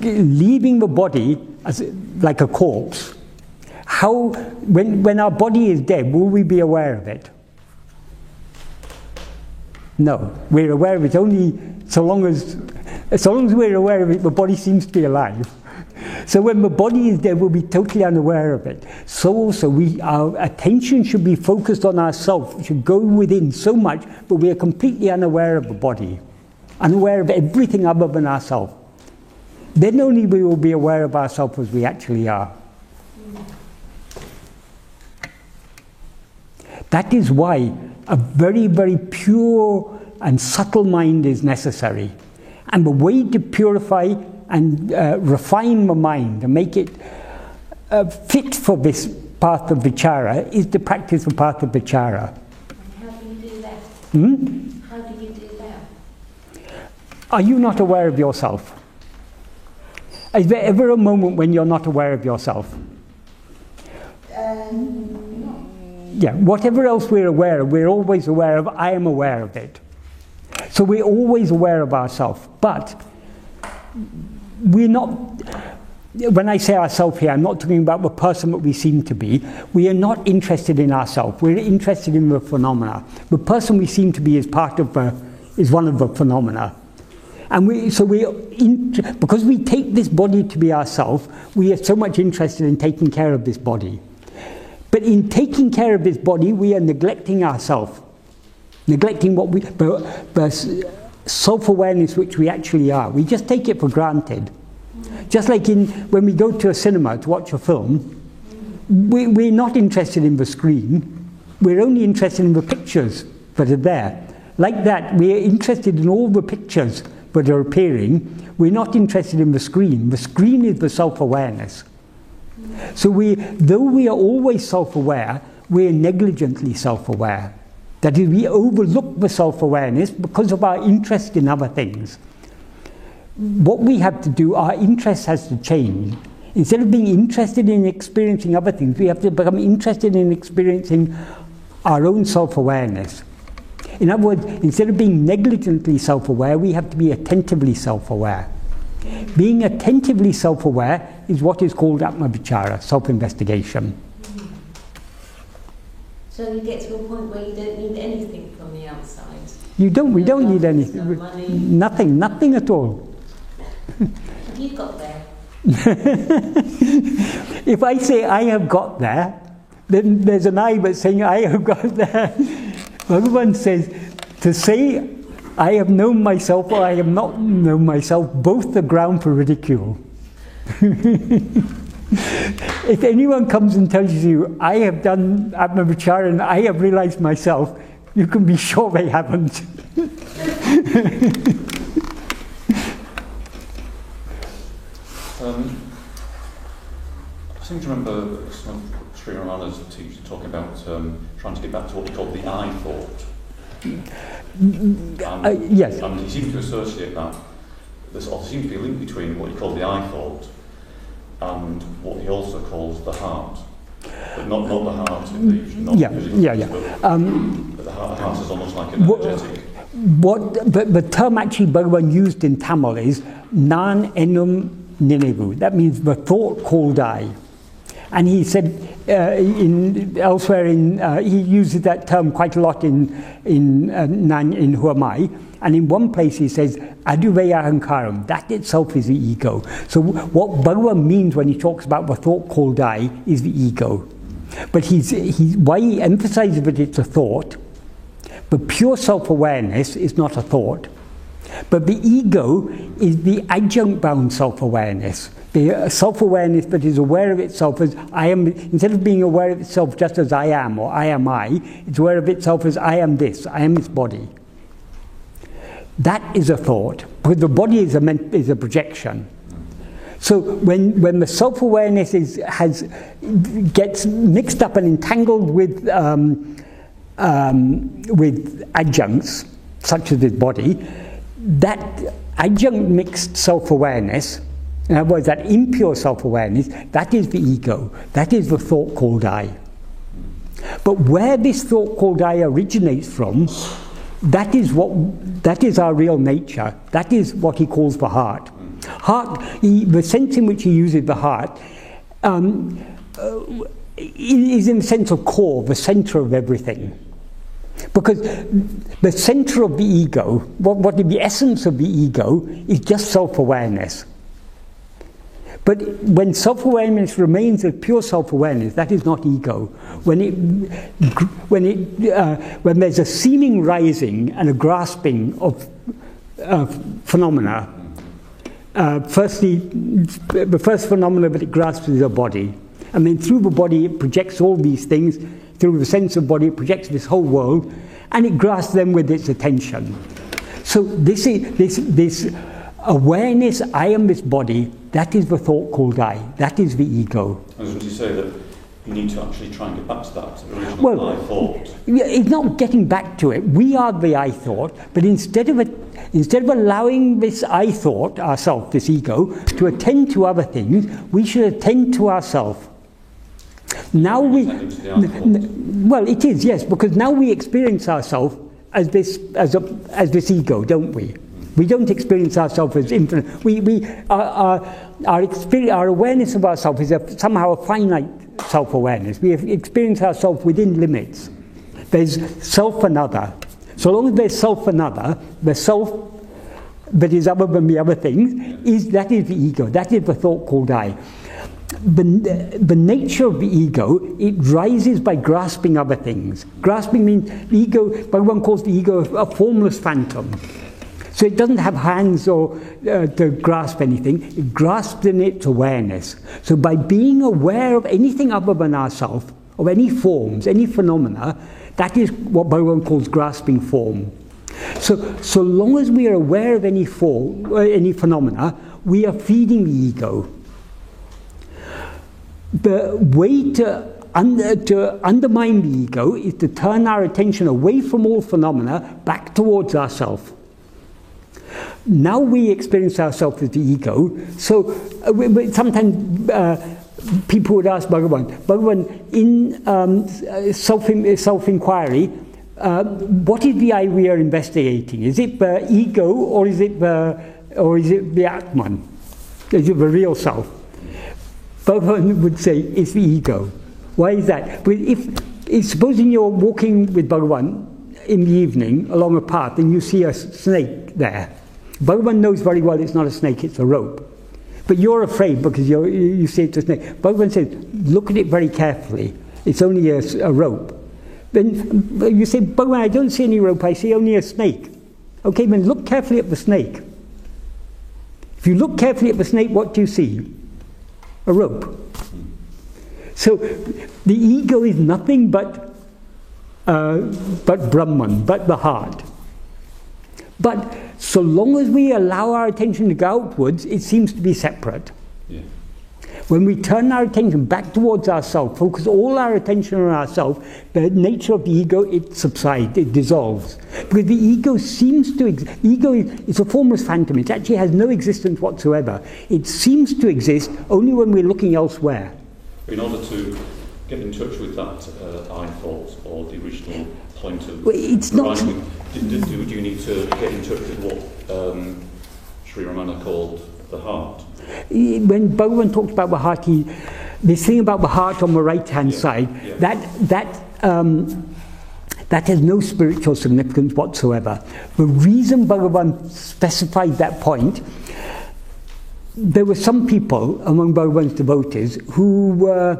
leaving the body as like a corpse. How, when our body is dead, will we be aware of it? No, we're aware of it only so long as we're aware of it, the body seems to be alive. So when the body is dead, we'll be totally unaware of it. So also, our attention should be focused on ourselves. It should go within so much, but we are completely unaware of the body, unaware of everything other than ourselves. Then only we will be aware of ourselves as we actually are. That is why a very, very pure and subtle mind is necessary. And the way to purify and refine the mind and make it fit for this path of vichara is to practice the path of vichara. And how do you do that? How do you do that? Are you not aware of yourself? Is there ever a moment when you're not aware of yourself? No. Yeah, whatever else we're aware of, we're always aware of, I am aware of it. So we're always aware of ourselves, but we're not, when I say ourselves here, I'm not talking about the person that we seem to be. We are not interested in ourselves, we're interested in the phenomena. The person we seem to be is is one of the phenomena. And because we take this body to be ourselves, we are so much interested in taking care of this body. But in taking care of this body, we are neglecting ourselves. neglecting what we, the self-awareness which we actually are. We just take it for granted. Just like when we go to a cinema to watch a film, we're not interested in the screen, we're only interested in the pictures that are there. Like that, we're interested in all the pictures that are appearing, we're not interested in the screen. The screen is the self-awareness. So though we are always self-aware, we're negligently self-aware. That is, we overlook the self-awareness because of our interest in other things. What we have to do, our interest has to change. Instead of being interested in experiencing other things, we have to become interested in experiencing our own self-awareness. In other words, instead of being negligently self-aware, we have to be attentively self-aware. Being attentively self-aware is what is called Atma-vichara, self-investigation. So you get to a point where you don't need anything from the outside. We don't need anything. No money. Nothing at all. Have you got there? If I say I have got there, then there's an I but saying I have got there. Bhagavan says, to say I have known myself or I have not known myself, both are ground for ridicule. If anyone comes and tells you, I have done Atma-vichara and I have realized myself, you can be sure they haven't. I seem to remember some of Sri Ramana's teachers talking about trying to get back to what he called the I thought. Yes. And he seemed to associate that. There seems to be a link between what he called the I thought and what he also calls the heart. But not the heart in the usual, not but the heart is almost like an energetic. The term actually Bhagavan used in Tamil is Nan Enum Ninevu. That means the thought called I. And he said elsewhere he uses that term quite a lot in Who Am I? And in one place he says Aduveya Ahankaram, that itself is the ego. So what Bhagavan means when he talks about the thought called I is the ego. But why he emphasizes that it's a thought, but pure self-awareness is not a thought. But the ego is the adjunct-bound self-awareness. The self-awareness that is aware of itself as I am, instead of being aware of itself just as I am or I am I, it's aware of itself as I am this body. That is a thought, because the body is a projection. So when the self-awareness gets mixed up and entangled with adjuncts, such as this body, that adjunct mixed self-awareness, in other words, that impure self-awareness, that is the ego. That is the thought called I. But where this thought called I originates from, that is our real nature. That is what he calls the heart. The sense in which he uses the heart is in the sense of core, the center of everything. Because the center of the ego, what the essence of the ego, is just self-awareness. But when self-awareness remains as pure self-awareness, that is not ego. When there's a seeming rising and a grasping of phenomena, firstly, the first phenomena that it grasps is a body. And then through the body it projects all these things. Through the sense of body it projects this whole world, and it grasps them with its attention. So this awareness, I am this body, that is the thought called I. That is the ego. I was going to say that you need to actually try and get back to that original I thought. It's not getting back to it. We are the I thought, but instead of allowing this I thought, ourself, this ego, to attend to other things, we should attend to ourself. Now it is, yes, because now we experience ourselves as this ego, don't we? We don't experience ourselves as infinite. Our awareness of ourselves is somehow a finite self-awareness. We experience ourselves within limits. There's self and other. So long as there's self and other, the self that is other than the other things, that is the ego. That is the thought called I. the nature of the ego, it rises by grasping other things. Grasping means the ego, Bhagavan calls the ego a formless phantom. So it doesn't have hands or to grasp anything, it grasps in its awareness. So by being aware of anything other than ourselves, of any forms, any phenomena, that is what Bhagavan calls grasping form. So long as we are aware of any form, any phenomena, we are feeding the ego. The way to undermine the ego is to turn our attention away from all phenomena back towards ourselves. Now we experience ourselves as the ego. So sometimes people would ask Bhagavan, in self-inquiry, what is the I we are investigating? Is it the ego, or is it the Atman? Is it the real self? Bhagavan would say it's the ego. Why is that? But supposing you're walking with Bhagavan in the evening along a path and you see a snake there. Bhagavan knows very well it's not a snake, it's a rope. But you're afraid because you see it's a snake. Bhagavan says, look at it very carefully. It's only a rope. Then you say, Bhagavan, I don't see any rope, I see only a snake. Okay, then look carefully at the snake. If you look carefully at the snake, what do you see? A rope. So the ego is nothing but Brahman, but the heart. But so long as we allow our attention to go outwards, it seems to be separate. Yeah. When we turn our attention back towards ourselves, focus all our attention on ourselves, the nature of the ego, it subsides, it dissolves. Because the ego seems to exist. Ego is a formless phantom. It actually has no existence whatsoever. It seems to exist only when we're looking elsewhere. In order to get in touch with that I thought, or the original point of it's not. Do you need to get in touch with what Sri Ramana called the heart? When Bhagavan talks about the heart, this thing about the heart on the right-hand side, that has no spiritual significance whatsoever. The reason Bhagavan specified that point, there were some people among Bhagavan's devotees who were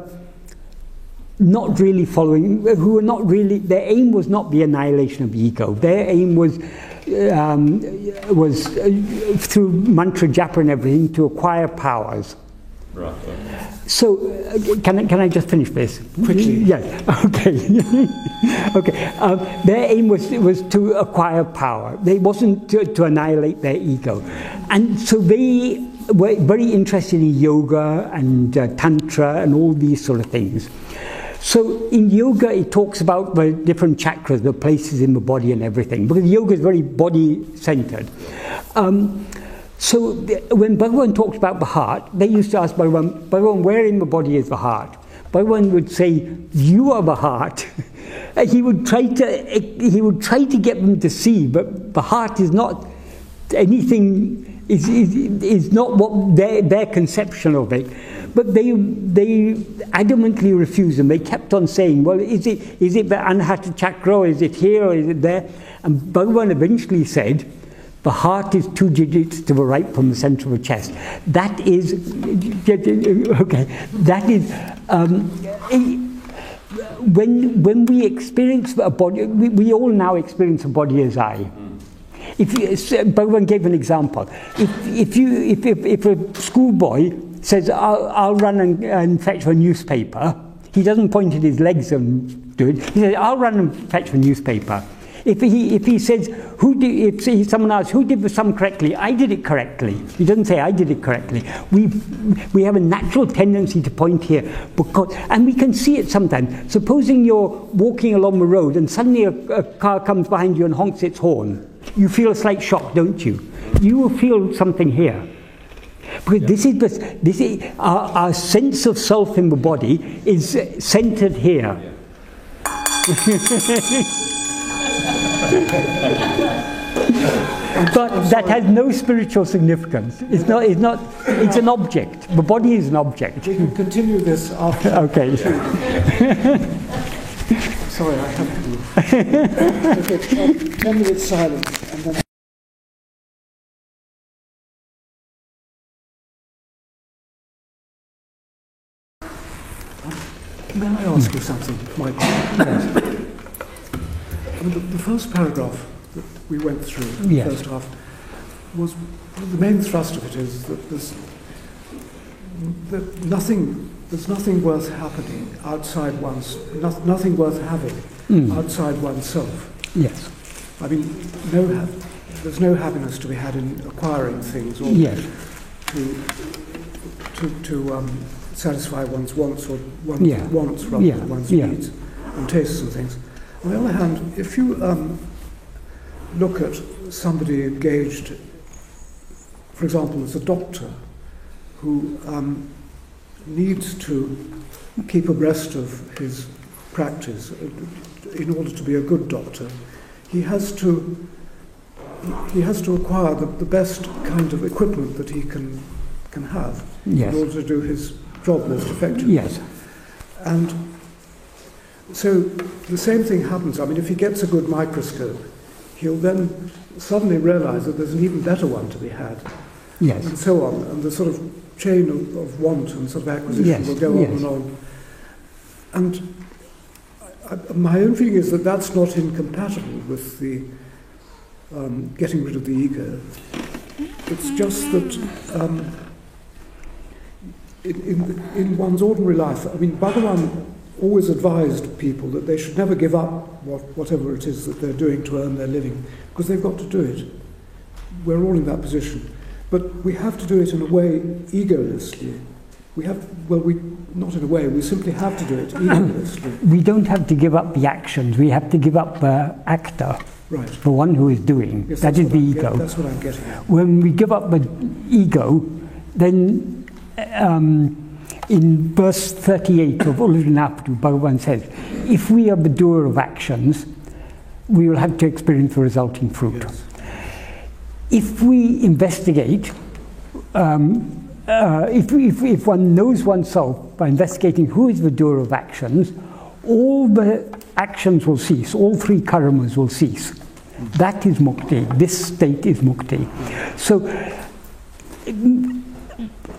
not really following, who were not really, their aim was not the annihilation of the ego. Their aim was through mantra japa and everything to acquire powers. Right. So can I just finish this quickly? Yes. Okay. Okay. Their aim was to acquire power. They wasn't to annihilate their ego, and so they were very interested in yoga and tantra and all these sort of things. So in yoga, it talks about the different chakras, the places in the body and everything, because yoga is very body-centered. So when Bhagavan talks about the heart, they used to ask Bhagavan, where in the body is the heart? Bhagavan would say, you are the heart. He would try to get them to see, but the heart is not anything, is not what their conception of it. But they adamantly refused, and they kept on saying, well, is it the Anahata chakra, or is it here, or is it there? And Bhagavan eventually said, the heart is 2 digits to the right from the center of the chest. That is, okay, that is, when we experience a body, we all now experience a body as I. Bhagavan gave an example. If a schoolboy says, I'll run and fetch a newspaper, he doesn't point at his legs and do it. He says, I'll run and fetch a newspaper. If he says, if someone asks, who did the sum correctly? I did it correctly. He doesn't say, I did it correctly. We have a natural tendency to point here, and we can see it sometimes. Supposing you're walking along the road and suddenly a car comes behind you and honks its horn. You feel a slight shock, don't you? You will feel something here. Because this is our sense of self in the body is centered here. But that has no spiritual significance. It's an object. The body is an object. We can continue this after. Okay. Sorry, I have to. Okay, 10 minutes silence, and then. May I ask you something, Michael? Yes. I mean, the first paragraph that we went through, the first half, was the main thrust of it is that there's nothing worth happening outside nothing worth having outside oneself. Yes. I mean, there's no happiness to be had in acquiring things or to satisfy one's wants or one's wants rather than one's needs and tastes and things. On the other hand, if you look at somebody engaged, for example, as a doctor who needs to keep abreast of his practice in order to be a good doctor, he has to acquire the best kind of equipment that he can have in order to do his job most effectively. Yes. And so the same thing happens. I mean, if he gets a good microscope, he'll then suddenly realize that there's an even better one to be had. Yes. And so on. And the sort of chain of want and sort of acquisition will go on and on. And my own feeling is that that's not incompatible with the getting rid of the ego. It's just that in one's ordinary life, I mean, Bhagavan always advised people that they should never give up whatever it is that they're doing to earn their living, because they've got to do it. We're all in that position. But we have to do it in a way egolessly. Not in a way, we simply have to do it egolessly. We don't have to give up the actions, we have to give up the actor. Right. The one who is doing. Yes, that is the ego. That's what I'm getting at. When we give up the ego, then in verse 38 of Ulladu, Bhagavan says, if we are the doer of actions, we will have to experience the resulting fruit. Yes. If we investigate, if one knows oneself by investigating who is the doer of actions, all the actions will cease, all three karmas will cease. That is mukti, this state is mukti. So,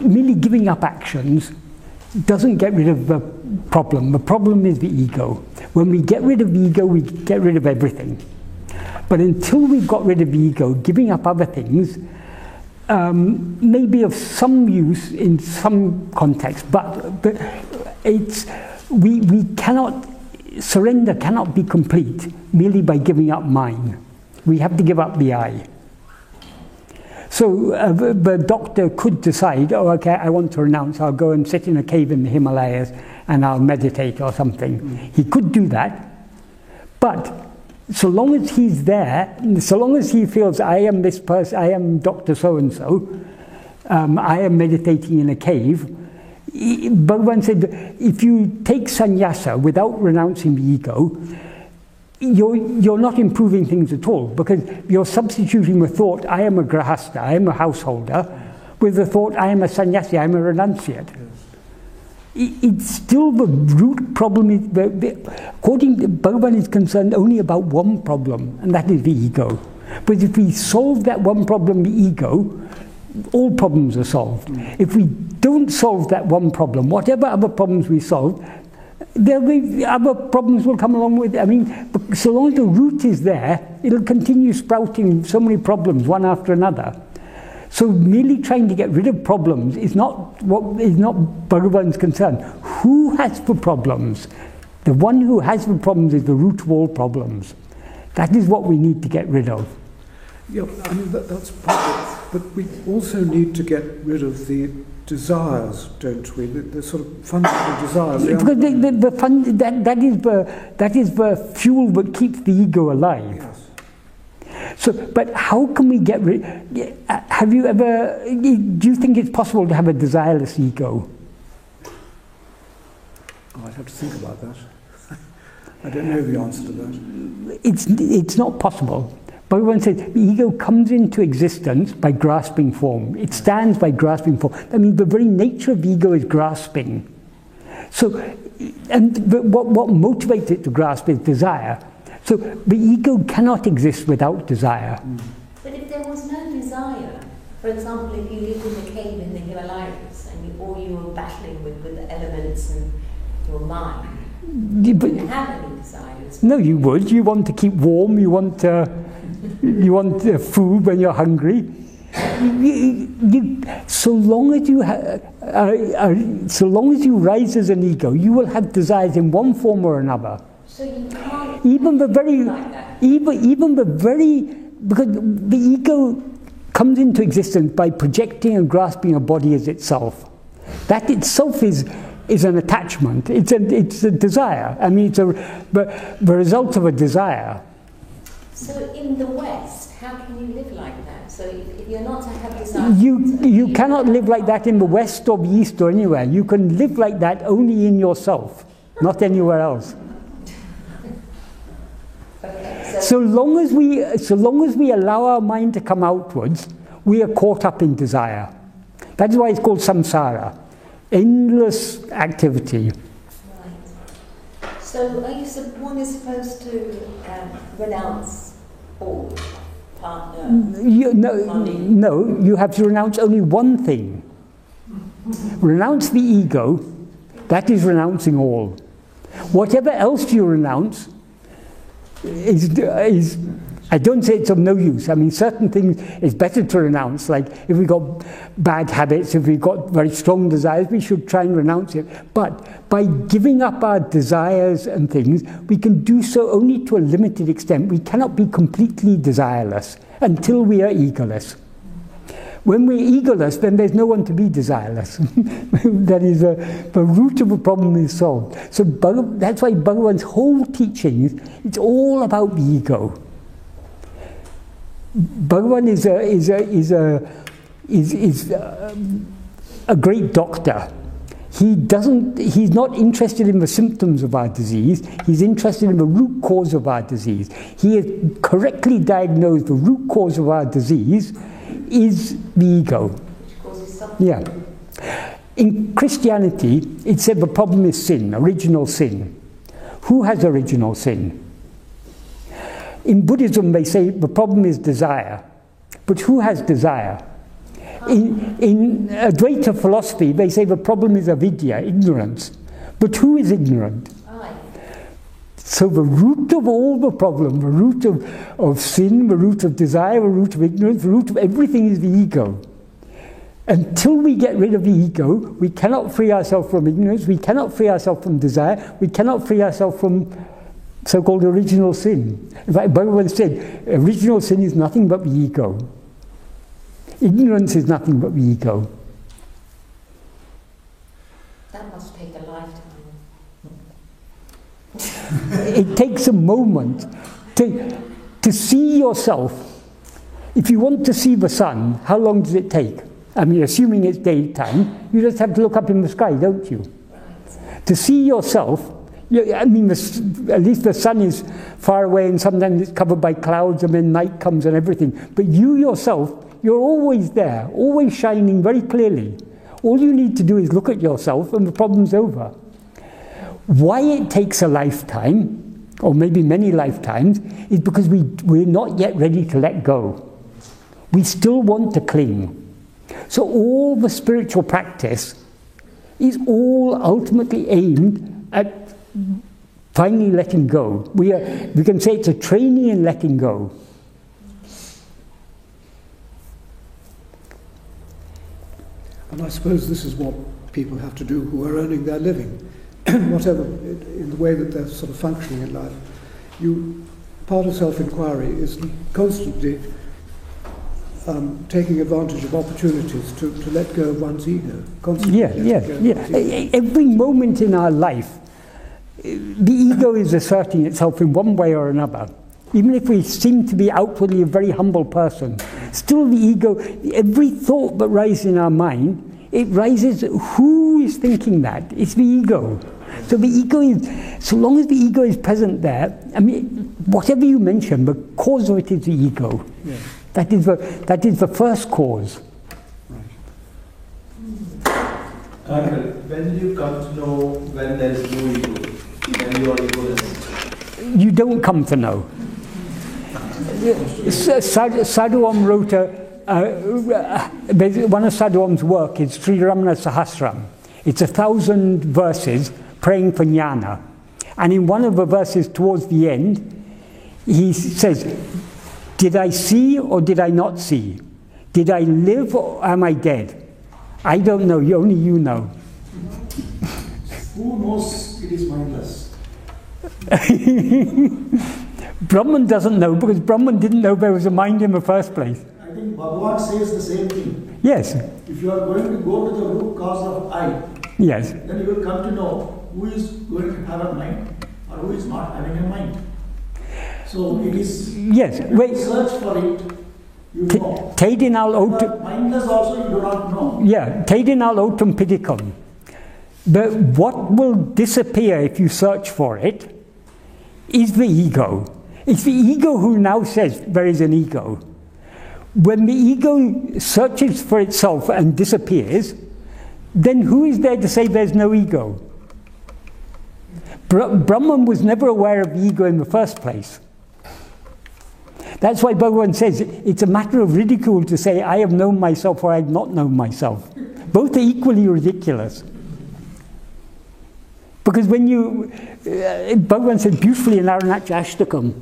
merely giving up actions doesn't get rid of the problem. The problem is the ego. When we get rid of the ego, we get rid of everything. But until we've got rid of the ego, giving up other things may be of some use in some context, but we cannot, surrender cannot be complete merely by giving up mine. We have to give up the I. So the doctor could decide, oh, okay, I want to renounce, I'll go and sit in a cave in the Himalayas and I'll meditate or something. He could do that, but so long as he's there, so long as he feels, I am this person, I am Dr. So-and-so, I am meditating in a cave, Bhagavan said, if you take sannyasa without renouncing the ego, you're not improving things at all, because you're substituting the thought, I am a grahastha, I am a householder, with the thought, I am a sannyasi, I am a renunciate. Yes. It's still the root problem. According to Bhagavan, is concerned only about one problem, and that is the ego. But if we solve that one problem, the ego, all problems are solved. If we don't solve that one problem, whatever other problems we solve, there'll be other problems will come along with it. I mean, so long as the root is there, it'll continue sprouting so many problems, one after another. So merely trying to get rid of problems is not Bhagavan's concern. Who has the problems? The one who has the problems is the root of all problems. That is what we need to get rid of. Yeah, I mean, that's part of it. But we also need to get rid of the desires, don't we? The sort of fundamental desires. Because that is the fuel that keeps the ego alive. Yes. So, but how can we get rid? Have you ever? Do you think it's possible to have a desireless ego? Oh, I'd have to think about that. I don't know the answer to that. It's not possible. Bhagavan said the ego comes into existence by grasping form. It stands by grasping form. I mean, the very nature of the ego is grasping. So, what motivates it to grasp is desire. So the ego cannot exist without desire. But if there was no desire, for example, if you lived in a cave in the Himalayas or you were battling with the elements and your mind. You You wouldn't have any desires. No, you would. You want to keep warm. You want food when you're hungry. So long as you rise as an ego, you will have desires in one form or another. So you can't Even the very, like that. even the very, because the ego comes into existence by projecting and grasping a body as itself. That itself is an attachment. It's a desire. I mean, it's the result of a desire. So in the West, how can you live like that? So if you're not to have desires... You cannot live like that in the West or the East or anywhere. You can live like that only in yourself, not anywhere else. Okay, So long as we allow our mind to come outwards, we are caught up in desire. That's why it's called samsara, endless activity. Right. So one is supposed to renounce all, partner, money? No, you have to renounce only one thing. Renounce the ego, that is renouncing all. Whatever else you renounce is I don't say it's of no use. I mean, certain things it's better to renounce. Like if we've got bad habits, if we've got very strong desires, we should try and renounce it. But by giving up our desires and things, we can do so only to a limited extent. We cannot be completely desireless until we are egoless. When we're egoless, then there's no one to be desireless. That is the root of the problem is solved. So that's why Bhagavan's whole teaching it's all about the ego. Bhagavan is a great doctor. He's not interested in the symptoms of our disease. He's interested in the root cause of our disease. He has correctly diagnosed the root cause of our disease is the ego. Which causes suffering. Yeah. In Christianity, it said the problem is sin, original sin. Who has original sin? In Buddhism, they say the problem is desire. But who has desire? In Advaita philosophy, they say the problem is avidya, ignorance. But who is ignorant? I. So the root of all the problem, the root of sin, the root of desire, the root of ignorance, the root of everything is the ego. Until we get rid of the ego, we cannot free ourselves from ignorance, we cannot free ourselves from desire, we cannot free ourselves from so-called original sin. In fact, Bhagavan said, original sin is nothing but the ego. Ignorance is nothing but the ego. That must take a lifetime. It takes a moment to see yourself. If you want to see the sun, how long does it take? I mean, assuming it's daytime, you just have to look up in the sky, don't you? Right. To see yourself, I mean, at least the sun is far away and sometimes it's covered by clouds and then night comes and everything. But you yourself, you're always there, always shining very clearly. All you need to do is look at yourself and the problem's over. Why it takes a lifetime, or maybe many lifetimes, is because we're not yet ready to let go. We still want to cling. So all the spiritual practice is all ultimately aimed at finally letting go. We can say it's a training in letting go. And I suppose this is what people have to do who are earning their living, whatever, in the way that they're sort of functioning in life. Part of self-inquiry is constantly taking advantage of opportunities to let go of one's ego. Constantly Yeah. Every moment in our life, the ego is asserting itself in one way or another. Even if we seem to be outwardly a very humble person, still the ego, every thought that rises in our mind, it rises, who is thinking that? It's the ego. So the ego is, so long as the ego is present there, I mean, whatever you mention, the cause of it is the ego. Yeah. That is the first cause. Uncle, when did you come to know when there is no ego, when you are egoless? You don't come to know. Sadhuam wrote one of Sadhuam's work is Sri Ramana Sahasram. It's 1,000 verses praying for jnana. And in one of the verses towards the end, he says, did I see or did I not see? Did I live or am I dead? I don't know, only you know. Who knows it is mindless? Brahman doesn't know, because Brahman didn't know there was a mind in the first place. I think Bhagavan says the same thing. Yes. If you are going to go to the root cause of I, yes, then you will come to know who is going to have a mind or who is not having a mind. So it is, yes. Wait. Search for it, you know. Tedinal autum. Mindless also you do not know. Yeah, tedinal autum pidicum. But what will disappear if you search for it is the ego. It's the ego who now says there is an ego. When the ego searches for itself and disappears, then who is there to say there's no ego? Brahman was never aware of the ego in the first place. That's why Bhagavan says it's a matter of ridicule to say I have known myself or I have not known myself. Both are equally ridiculous. Because when you, Bhagavan said beautifully in Aranatya Ashtakam,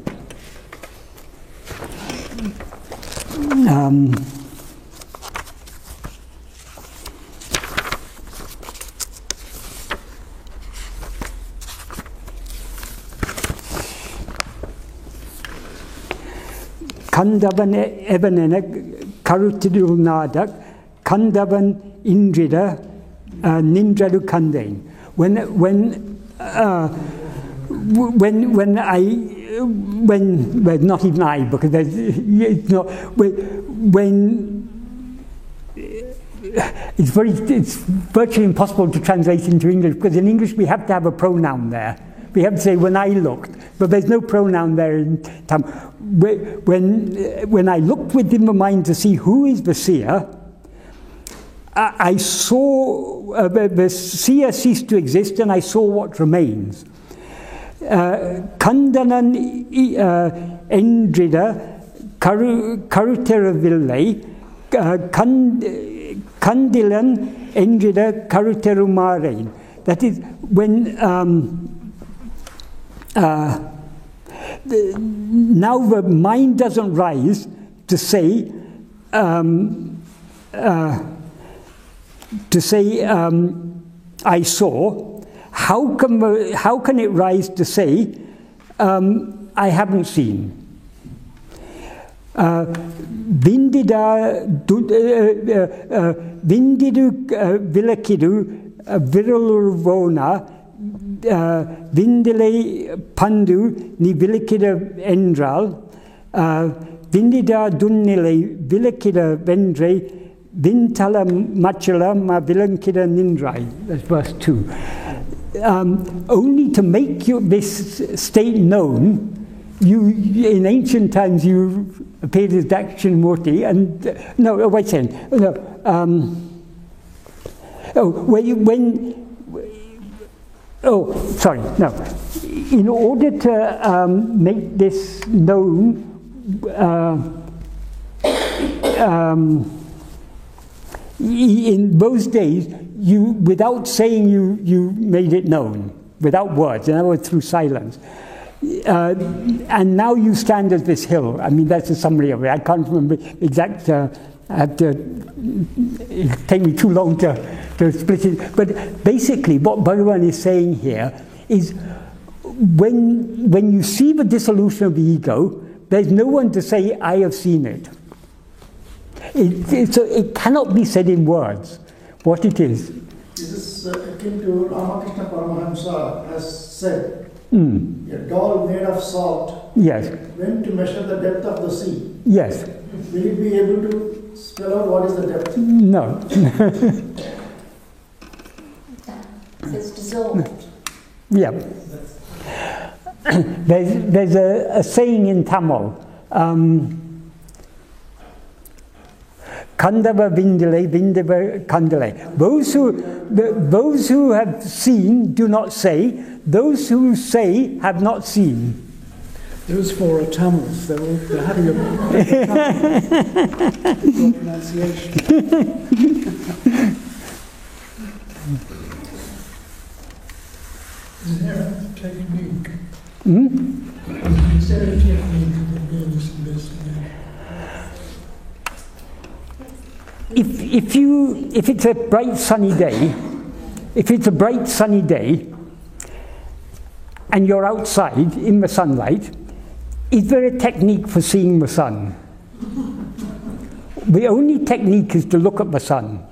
Kandavan evanena karutidul nadak, Kandavan indrida nindradu kandain. When well, not even I, because it's not, when it's virtually impossible to translate into English, because in English we have to have a pronoun there. We have to say when I looked, but there's no pronoun there in Tam. When I looked within my mind to see who is the seer, I saw the seer cease to exist, and I saw what remains. Kandanan endrida karuteraville, kandilan endrida karuterumarain. That is, when now the mind doesn't rise to say I saw. How can it rise to say I haven't seen? Vindidu vilakidu virulurvona vindile pandu ni vilikida endral vindida dunnile vilikida vendre vintala machala ma vilankida nindrai. That's verse 2. Only to make this state known, in ancient times you appeared as Dakshinamurti, and no, wait a second. No. In order to make this known, in those days, without saying you made it known, without words, in other words, through silence. And now you stand as this hill. I mean, that's a summary of it. I can't remember exact. It'll take me too long to split it. But basically, what Bhagavan is saying here is when you see the dissolution of the ego, there's no one to say, I have seen it. It cannot be said in words what it is. This is akin to Ramakrishna Paramahamsa has said, a doll made of salt went to measure the depth of the sea. Yes. Will it be able to spell out what is the depth? No. It's dissolved. Yeah. There's a saying in Tamil. Kandava vindile, vindava kandale. Those who have seen do not say. Those who say have not seen. Those four are Tamils. They're having a pronunciation. Is there a technique? Hmm? Is there a technique of awareness investigation? If it's a bright sunny day, and you're outside in the sunlight, is there a technique for seeing the sun? The only technique is to look at the sun.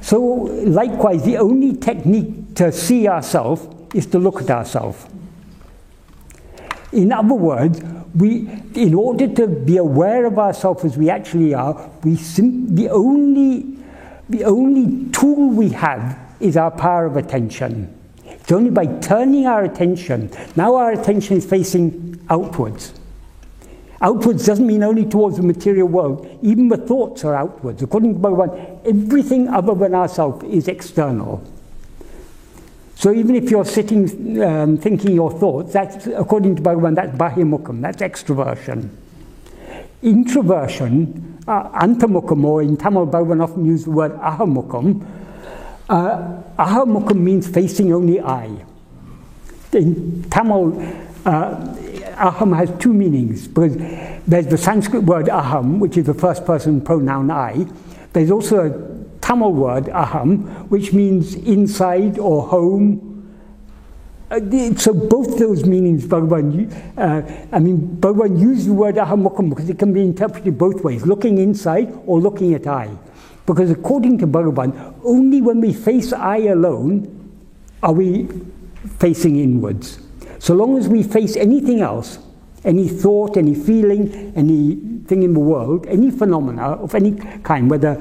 So likewise, the only technique to see ourselves is to look at ourselves. In other words, in order to be aware of ourselves as we actually are, the only tool we have is our power of attention. It's only by turning our attention. Now our attention is facing outwards. Outwards doesn't mean only towards the material world. Even the thoughts are outwards. According to Bhagavan, everything other than ourselves is external. So even if you're sitting thinking your thoughts, that's, according to Bhagavan, that's bahimukham, that's extroversion. Introversion, antamukham, or in Tamil Bhagavan often use the word ahamukham. Ahamukham means facing only I. In Tamil, aham has two meanings, because there's the Sanskrit word aham, which is the first person pronoun I. There's also a Tamil word aham, which means inside or home. So both those meanings, Bhagavan used the word ahamukham because it can be interpreted both ways, looking inside or looking at I. Because according to Bhagavan, only when we face I alone are we facing inwards. So long as we face anything else, any thought, any feeling, anything in the world, any phenomena of any kind, whether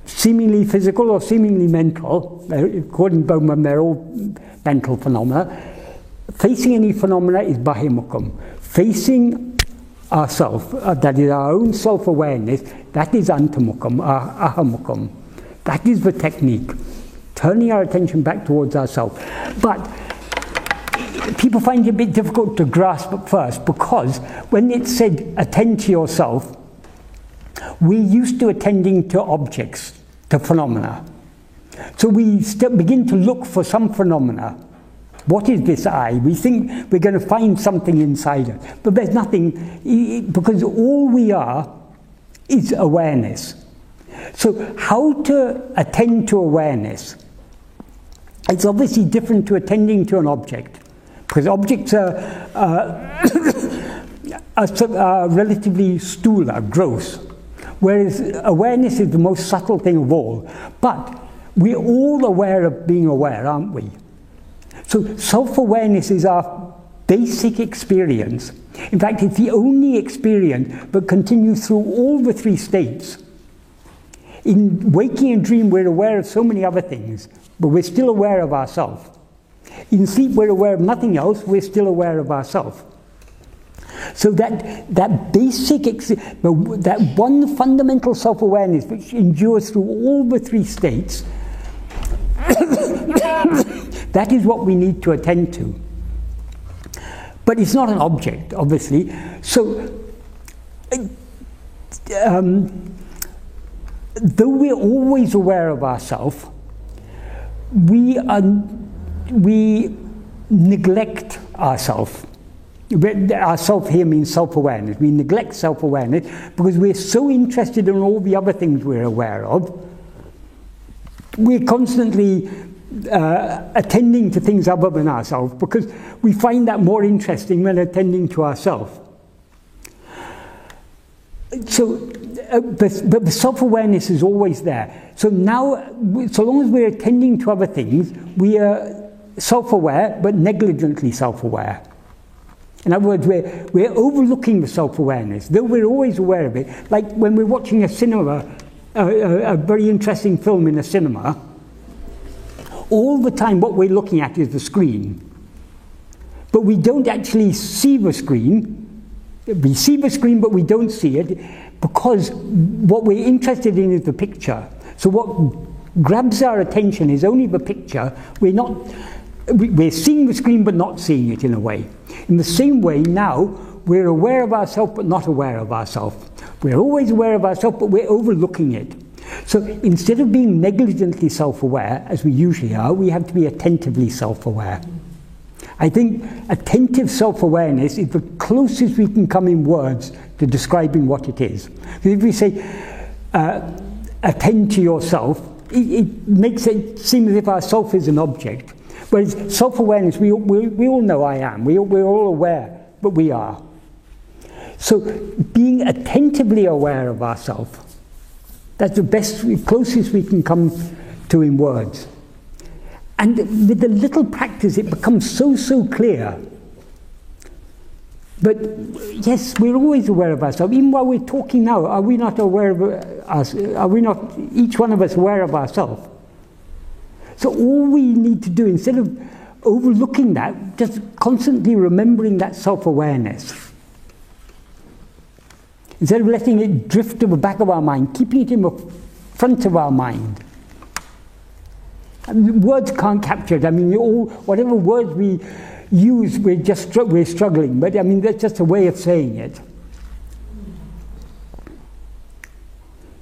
seemingly physical or seemingly mental, according to Bhagavan, they're all mental phenomena. Facing any phenomena is bahimukham. Facing ourself, that is our own self-awareness, that is antamukham, ahamukham. That is the technique. Turning our attention back towards ourselves. But people find it a bit difficult to grasp at first, because when it said attend to yourself, we're used to attending to objects, to phenomena. So we begin to look for some phenomena. What is this I? We think we're going to find something inside it. But there's nothing, because all we are is awareness. So how to attend to awareness? It's obviously different to attending to an object. Because objects are relatively stula, gross. Whereas awareness is the most subtle thing of all. But we're all aware of being aware, aren't we? So self-awareness is our basic experience. In fact, it's the only experience that continues through all the three states. In waking and dream, we're aware of so many other things, but we're still aware of ourselves. In sleep, we're aware of nothing else, we're still aware of ourselves. So that basic, that one fundamental self-awareness which endures through all the three states, that is what we need to attend to. But it's not an object, obviously. So, though we're always aware of ourselves, we neglect ourselves. Ourself here means self-awareness. We neglect self-awareness because we're so interested in all the other things we're aware of. We're constantly attending to things other than ourselves because we find that more interesting than attending to ourselves. So, but the self-awareness is always there. So now, so long as we're attending to other things, we are self-aware, but negligently self-aware. In other words, we're overlooking the self-awareness, though we're always aware of it. Like when we're watching a cinema, a very interesting film in a cinema, all the time what we're looking at is the screen. But we don't actually see the screen. We see the screen, but we don't see it, because what we're interested in is the picture. So what grabs our attention is only the picture. We're seeing the screen but not seeing it in a way. In the same way, now, we're aware of ourselves but not aware of ourselves. We're always aware of ourselves, but we're overlooking it. So instead of being negligently self-aware, as we usually are, we have to be attentively self-aware. I think attentive self-awareness is the closest we can come in words to describing what it is. If we say, attend to yourself, it makes it seem as if our self is an object. Whereas self-awareness, we all know I am. We're all aware, but we are. So being attentively aware of ourselves, that's the closest we can come to in words. And with a little practice, it becomes so clear. But yes, we're always aware of ourselves. Even while we're talking now, are we not aware of us? Are we not, each one of us, aware of ourselves? So all we need to do, instead of overlooking that, just constantly remembering that self-awareness. Instead of letting it drift to the back of our mind, keeping it in the front of our mind. Words can't capture it. I mean, whatever words we use, we're struggling. But I mean, that's just a way of saying it.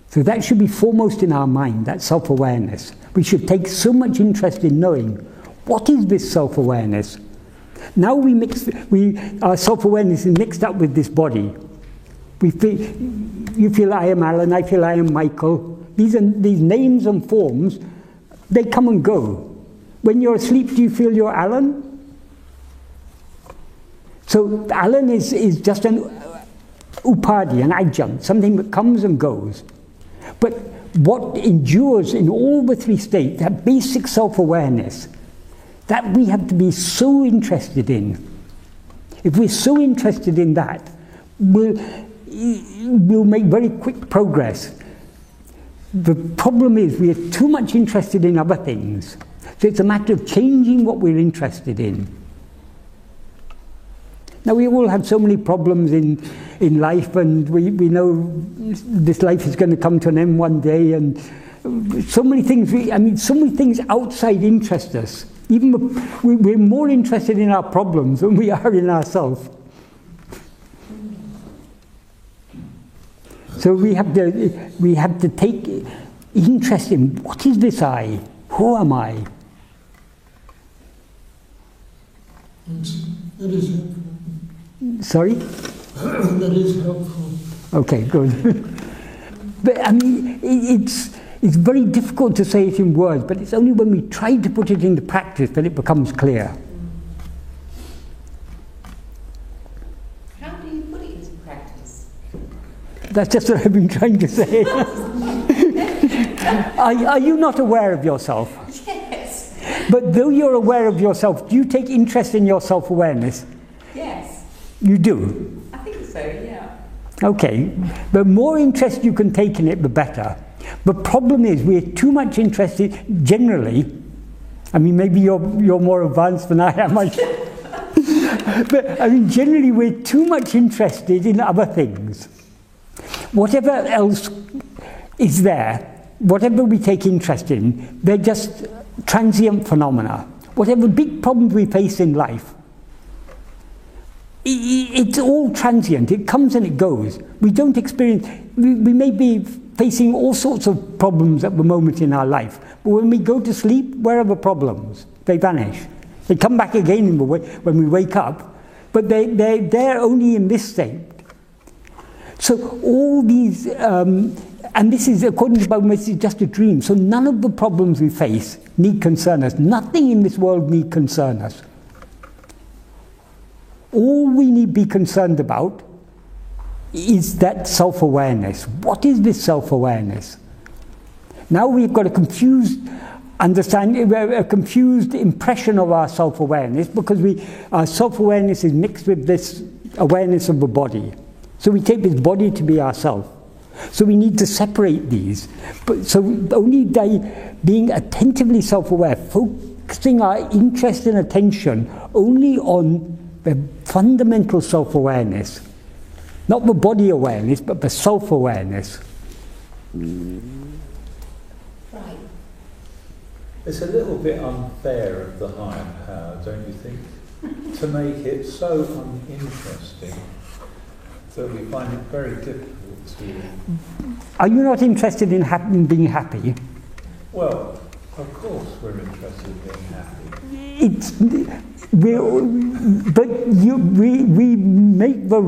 So that should be foremost in our mind, that self-awareness. We should take so much interest in knowing, what is this self-awareness? Now our self-awareness is mixed up with this body. You feel I am Alan, I feel I am Michael. These names and forms, they come and go. When you're asleep, do you feel you're Alan? So Alan is just an upadhi, an adjunct, something that comes and goes. But what endures in all the three states, that basic self-awareness, that we have to be so interested in. If we're so interested in that, we'll make very quick progress. The problem is we are too much interested in other things. So it's a matter of changing what we're interested in. Now we all have so many problems in life, and we know this life is going to come to an end one day, and so many things, so many things outside interest us. Even we're more interested in our problems than we are in ourselves. So we have to take interest in, what is this I? Who am I? That is helpful. Sorry? That is helpful. Okay, good. But I mean, it's very difficult to say it in words, but it's only when we try to put it into practice that it becomes clear. How do you put it into practice? That's just what I've been trying to say. Are you not aware of yourself? Yes. But though you're aware of yourself, do you take interest in your self-awareness? Yes. You do? I think so, yeah. Okay. The more interest you can take in it, the better. The problem is we're too much interested generally. I mean, maybe you're more advanced than I am. But I mean, generally we're too much interested in other things. Whatever else is there, whatever we take interest in, they're just transient phenomena. Whatever big problems we face in life, it's all transient. It comes and it goes. We don't experience, we may be facing all sorts of problems at the moment in our life, but when we go to sleep, where are the problems? They vanish. They come back again when we wake up, but they're only in this state. So all these, and this is, according to Bhagavad, this is just a dream. So none of the problems we face need concern us. Nothing in this world need concern us. All we need be concerned about is that self-awareness. What is this self-awareness? Now we've got a confused understanding, a confused impression of our self-awareness, because our self-awareness is mixed with this awareness of the body. So we take this body to be ourself. So we need to separate these. But so only by being attentively self-aware, focusing our interest and attention only on the fundamental self-awareness, not the body awareness, but the self-awareness. Right. It's a little bit unfair of the higher power, don't you think? To make it so uninteresting that we find it very difficult to... Are you not interested in being happy? Well, of course we're interested in being happy. we make the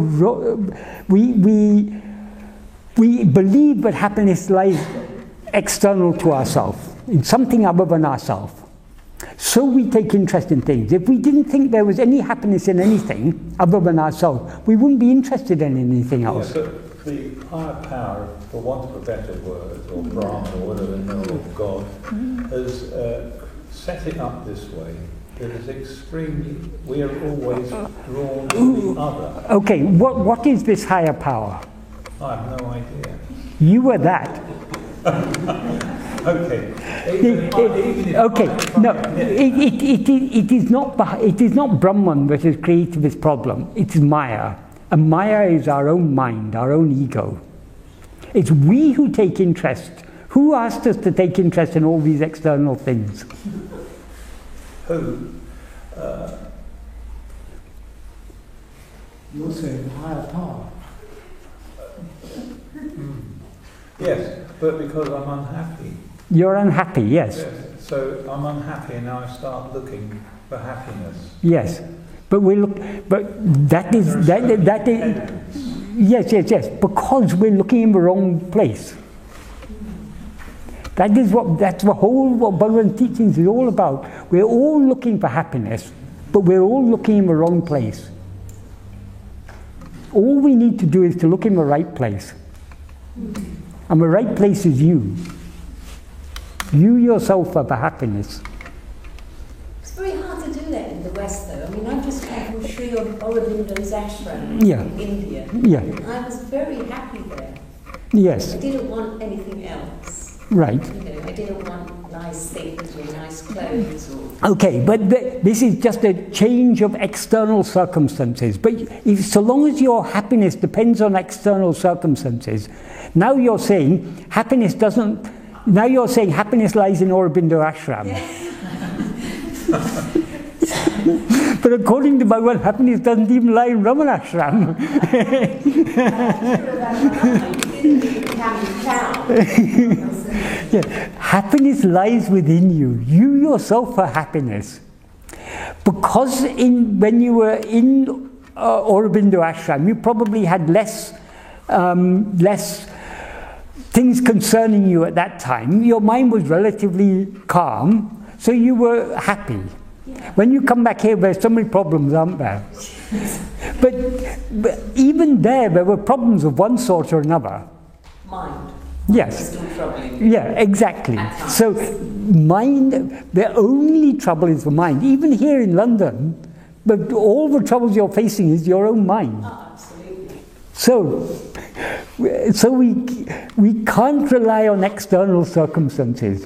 we believe that happiness lies external to ourselves, in something other than ourselves. So we take interest in things. If we didn't think there was any happiness in anything other than ourselves, we wouldn't be interested in anything else. Yeah, but the higher power, for want of a better word, or Brahman, or whatever, or God, has set it up this way. That is extremely, we are always drawn to the other. Okay, what is this higher power? I have no idea. You were that. Okay. It is not Brahman that has created this problem. It's Maya. And Maya is our own mind, our own ego. It's we who take interest. Who asked us to take interest in all these external things? Who? You're saying higher power. Yes, but because I'm unhappy. You're unhappy, yes. Yes. So I'm unhappy and now I start looking for happiness. Yes. But that is yes, because we're looking in the wrong place. That's the whole what Bhagavan's teachings is all about. We're all looking for happiness, but we're all looking in the wrong place. All we need to do is to look in the right place. And the right place is you. You yourself are the happiness. It's very hard to do that in the West, though. I mean, I just came from Sri Aurobindo's ashram in India. Yeah. I was very happy there. Yes. I didn't want anything else. Right. You know, I didn't want nice things or nice clothes or... Okay, but this is just a change of external circumstances. But so long as your happiness depends on external circumstances, now you're saying happiness lies in Aurobindo ashram. But according to Bhagavan, happiness doesn't even lie in Raman ashram. Yeah. Happiness lies within you. You yourself are happiness. Because when you were in Aurobindo ashram, you probably had less things concerning you at that time. Your mind was relatively calm, so you were happy. Yeah. When you come back here, there's so many problems, aren't there? but even there were problems of one sort or another. Mind. Yes. Still troubling. Yeah, exactly. So mind, the only trouble is the mind. Even here in London, but all the troubles you're facing is your own mind. Oh, absolutely. So we can't rely on external circumstances.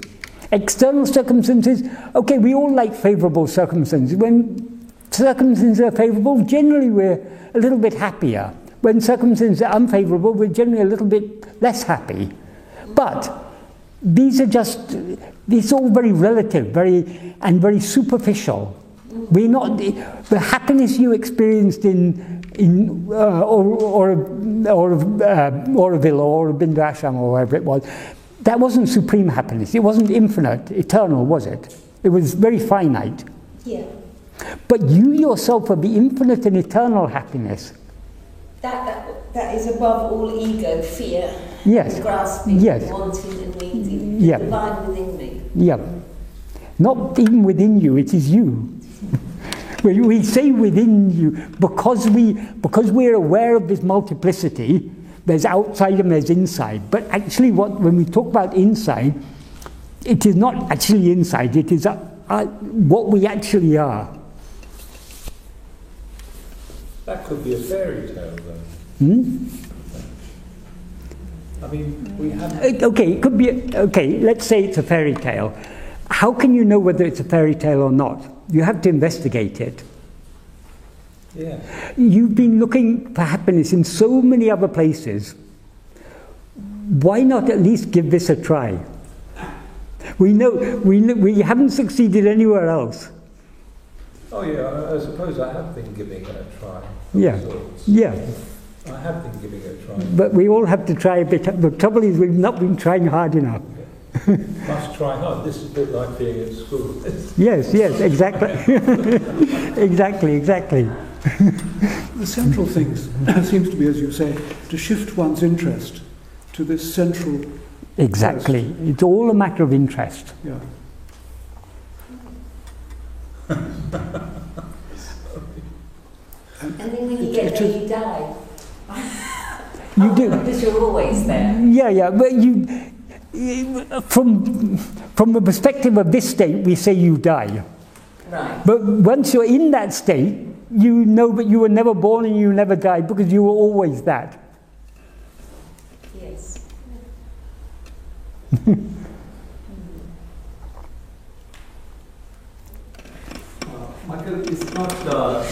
External circumstances, okay, we all like favourable circumstances. When circumstances are favourable, generally we're a little bit happier. When circumstances are unfavourable, we're generally a little bit less happy. But these are all very relative, very superficial. We're not the happiness you experienced in Auroville or Aurobindo ashram or wherever it was. That wasn't supreme happiness. It wasn't infinite, eternal, was it? It was very finite. Yeah. But you yourself are the infinite and eternal happiness. That is above all ego, fear, yes. grasping, yes. wanting and needing. Yeah. Divine within me. Yeah. Not even within you, it is you. We say within you because we're aware of this multiplicity. There's outside and there's inside. But actually when we talk about inside, it is not actually inside, it is what we actually are. That could be a fairy tale, though. I mean, we have... Okay, it could be... Okay, let's say it's a fairy tale. How can you know whether it's a fairy tale or not? You have to investigate it. Yeah. You've been looking for happiness in so many other places. Why not at least give this a try? We haven't succeeded anywhere else. Oh yeah, I suppose I have been giving it a try. Yeah, yeah. I have been giving it a try. But we all have to try a bit. The trouble is we've not been trying hard enough. Must try hard. This is a bit like being at school. Yes, exactly. exactly. The central thing seems to be, as you say, to shift one's interest to this central. Exactly. Quest. It's all a matter of interest. Yeah. And then when you get there, you die. You do. Because you're always there. Yeah, but from the perspective of this state, we say you die. Right. But once you're in that state, you know that you were never born and you never died because you were always that. Yes. Michael, it's not the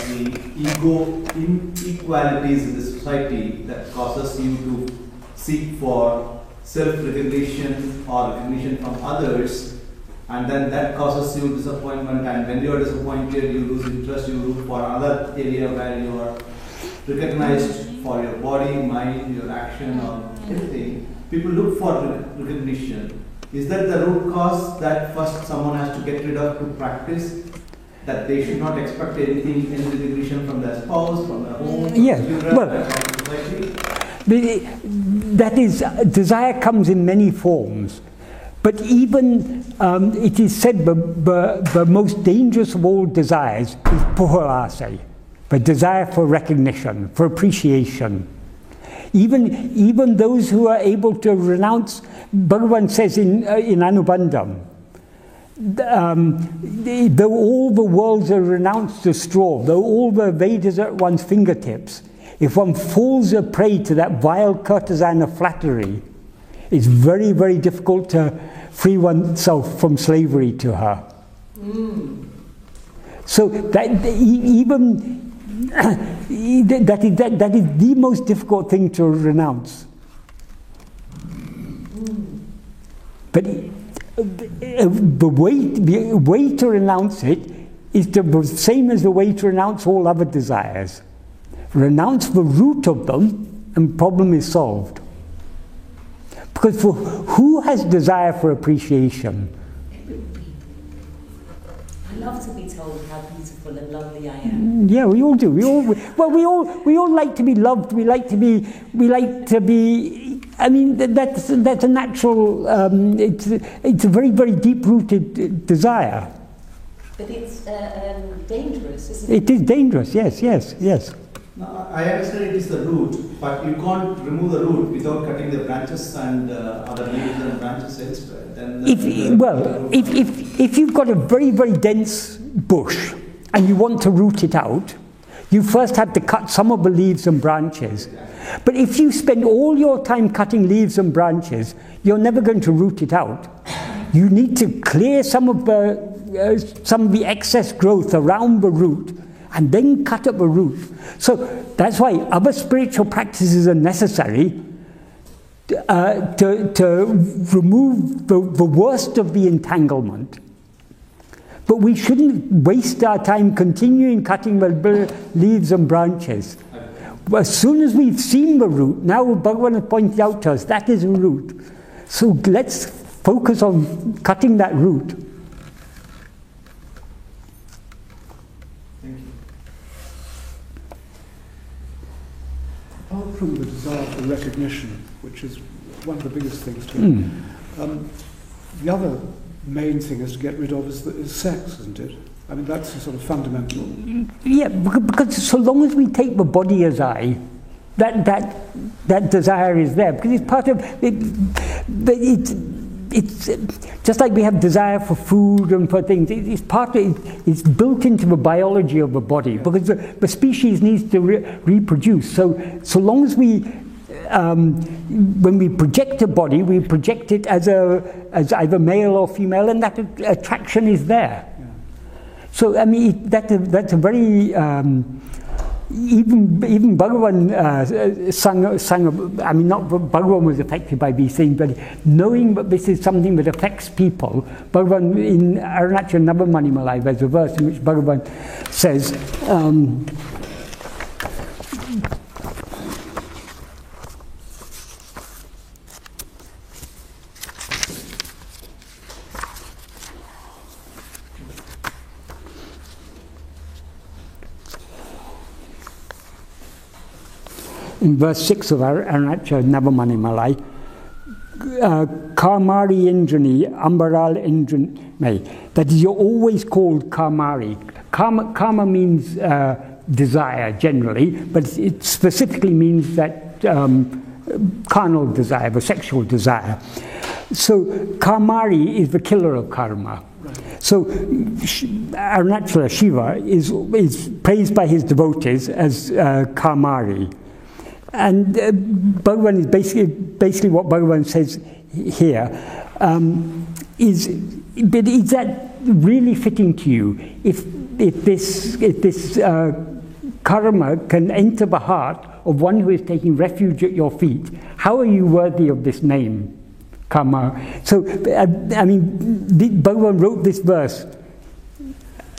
ego inequalities in the society that causes you to seek for self-recognition or recognition from others, and then that causes you disappointment, and when you are disappointed, you lose interest, you look for another area where you are recognized for your body, mind, your action, or anything. People look for recognition. Is that the root cause that first someone has to get rid of to practice? That they should not expect anything, any recognition from their spouse, from their home, yes. children, Well, society? that is, desire comes in many forms. But even, it is said the most dangerous of all desires is puhalase, the desire for recognition, for appreciation. Even those who are able to renounce, Bhagavan says in Anubandham, though all the worlds are renounced to straw, though all the Vedas are at one's fingertips, if one falls a prey to that vile courtesan of flattery, it's very, very difficult to free oneself from slavery to her. So that even that is the most difficult thing to renounce. But the way to renounce it is the same as the way to renounce all other desires. Renounce the root of them, and the problem is solved. Because for who has desire for appreciation? I love to be told how beautiful and lovely I am. Yeah, we all do. We all like to be loved. We like to be. I mean, that's a natural. It's a very, very deep-rooted desire. But it's dangerous, isn't it? It is dangerous. Yes. No, I understand it is the root, but you can't remove the root without cutting the branches and other leaves and branches elsewhere. Then if you've got a very, very dense bush and you want to root it out, you first have to cut some of the leaves and branches. But if you spend all your time cutting leaves and branches, you're never going to root it out. You need to clear some of the excess growth around the root, and then cut up the root. So that's why other spiritual practices are necessary to remove the worst of the entanglement. But we shouldn't waste our time continuing cutting the leaves and branches. As soon as we've seen the root, now Bhagavan has pointed out to us, that is a root. So let's focus on cutting that root. Apart from the desire for recognition, which is one of the biggest things to me, the other main thing is to get rid of is sex, isn't it? I mean, that's a sort of fundamental. Yeah, because so long as we take the body as I, that desire is there, because it's part of it. But it's just like we have desire for food and for things. It's part of it. It's built into the biology of the body, because the species needs to reproduce. So long as we, when we project a body, we project it as either male or female, and that attraction is there. Yeah. So I mean that's a very even Bhagavan sang. I mean, not Bhagavan was affected by these things, but knowing that this is something that affects people. Bhagavan in Arunachal Navamanimalai, there's a verse in which Bhagavan says. in verse 6 of Arunachal Navamani Malai, Kamari Indrani, Ambaral Indrani, that is, you're always called Kamari. Kama means desire generally, but it specifically means that carnal desire, the sexual desire. So Kamari is the killer of karma. So Arunachala Shiva is praised by his devotees as Kamari. And Bhagavan is basically what Bhagavan says here. Is that really fitting to you? If this karma can enter the heart of one who is taking refuge at your feet, how are you worthy of this name? Karma. So, I mean, Bhagavan wrote this verse.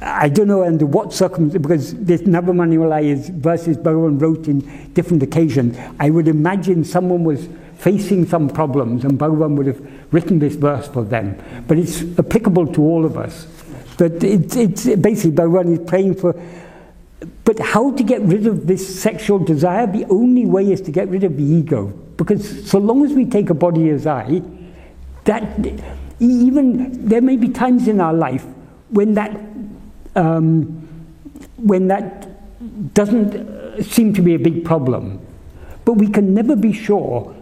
I don't know under what circumstances, because this Navamani Malai is verses Bhagavan wrote in different occasions. I would imagine someone was facing some problems and Bhagavan would have written this verse for them. But it's applicable to all of us. But it's basically Bhagavan is praying for. But how to get rid of this sexual desire? The only way is to get rid of the ego. Because so long as we take a body as I, that even there may be times in our life when that doesn't seem to be a big problem, but we can never be sure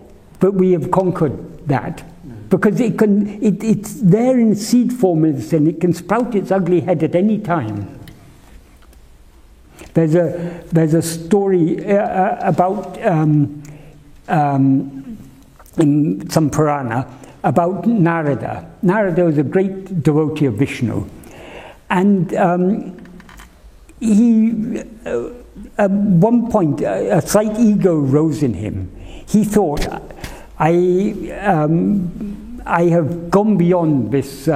that we have conquered that, because it's there in seed form, and it can sprout its ugly head at any time. There's a story about in some Purana about Narada. Narada was a great devotee of Vishnu, and he at one point a slight ego rose in him. He thought, I have gone beyond this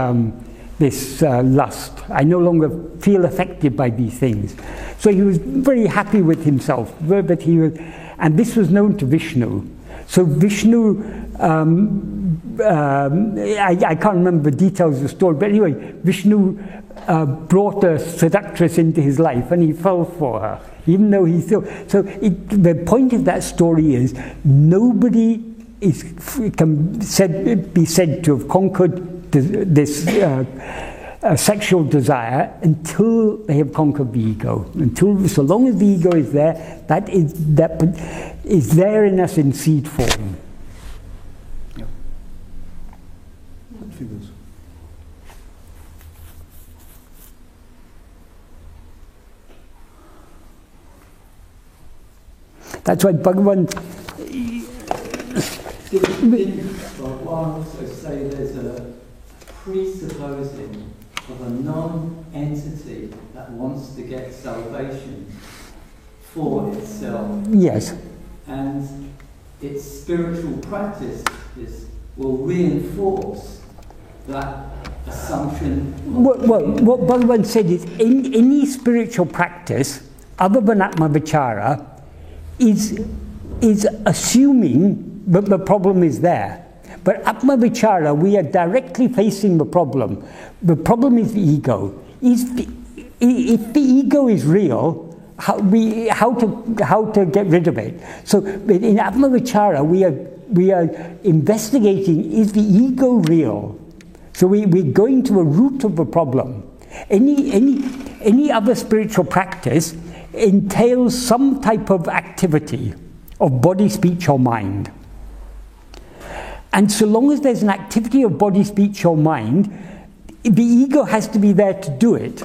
lust. I no longer feel affected by these things. So he was very happy with himself, but and this was known to Vishnu. So Vishnu, I can't remember the details of the story, but anyway, Vishnu brought a seductress into his life, and he fell for her, even though he still. So the point of that story is nobody can be said to have conquered this sexual desire until they have conquered the ego. So long as the ego is there, that is there in us in seed form. Yeah. That's why Bhagavan. Didn't Bhagavan also say there's a presupposing of a non-entity that wants to get salvation for itself? Yes. And its spiritual practice will reinforce that assumption. What Bhagavan said is, in any spiritual practice, other than Atma Vichara, is assuming that the problem is there. But Atma Vichara, we are directly facing the problem. The problem is the ego. If the ego is real, how to get rid of it? So in Atma Vichara, we are investigating, is the ego real? So we're going to the root of the problem. Any other spiritual practice entails some type of activity of body, speech, or mind. And so long as there's an activity of body, speech, or mind, the ego has to be there to do it.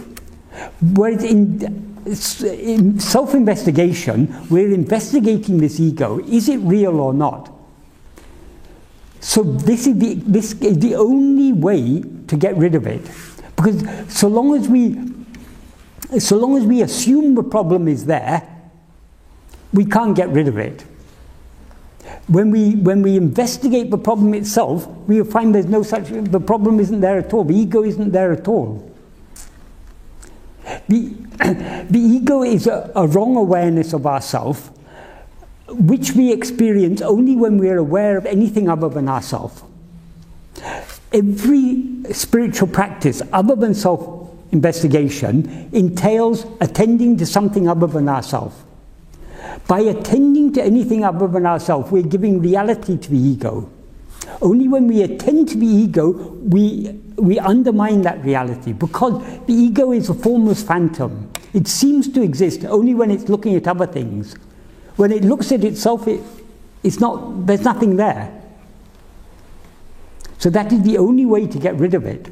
Whereas in self-investigation, we're investigating this ego. Is it real or not? So this is the only way to get rid of it. Because so long as we assume the problem is there, we can't get rid of it. When we investigate the problem itself, we will find there's no such. The problem isn't there at all. The ego isn't there at all. The ego is a wrong awareness of ourself, which we experience only when we are aware of anything other than ourself. Every spiritual practice other than self-investigation entails attending to something other than ourself. By attending to anything other than ourselves, we're giving reality to the ego. Only when we attend to the ego, we undermine that reality, because the ego is a formless phantom. It seems to exist only when it's looking at other things. When it looks at itself, there's nothing there. So that is the only way to get rid of it.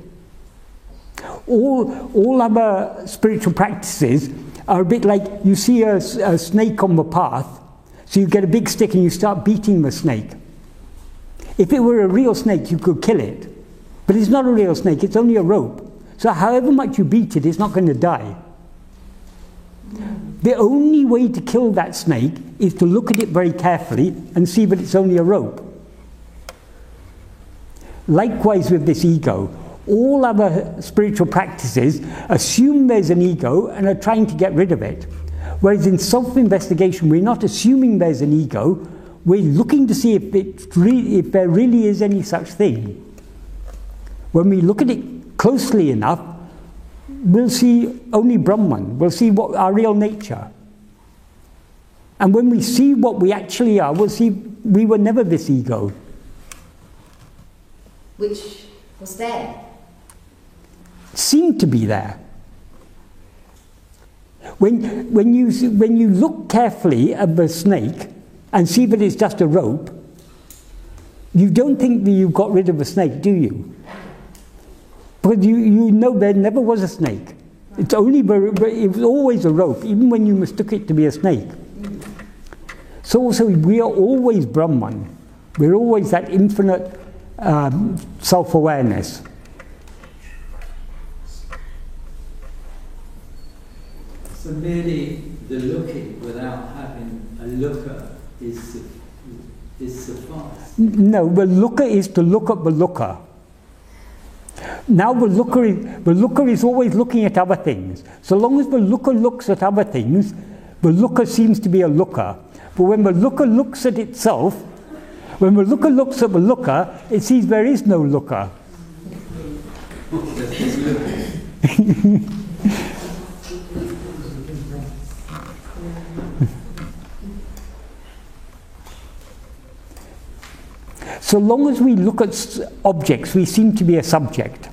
All other spiritual practices are a bit like you see a snake on the path, so you get a big stick and you start beating the snake. If it were a real snake, you could kill it. But it's not a real snake, it's only a rope. So however much you beat it, it's not going to die. The only way to kill that snake is to look at it very carefully and see that it's only a rope. Likewise with this ego. All other spiritual practices assume there's an ego and are trying to get rid of it. Whereas in self-investigation, we're not assuming there's an ego, we're looking to see if there really is any such thing. When we look at it closely enough, we'll see only Brahman, we'll see what our real nature. And when we see what we actually are, we'll see we were never this ego. Which was there. Seemed to be there. When you look carefully at the snake and see that it's just a rope, you don't think that you've got rid of the snake, do you? But you know there never was a snake. It was always a rope, even when you mistook it to be a snake. So also we are always Brahman. We're always that infinite self-awareness. So merely the looking without having a looker is suffice? No, the looker is to look at the looker. Now the looker is always looking at other things. So long as the looker looks at other things, the looker seems to be a looker. But when the looker looks at itself, when the looker looks at the looker, it sees there is no looker. So long as we look at objects, we seem to be a subject.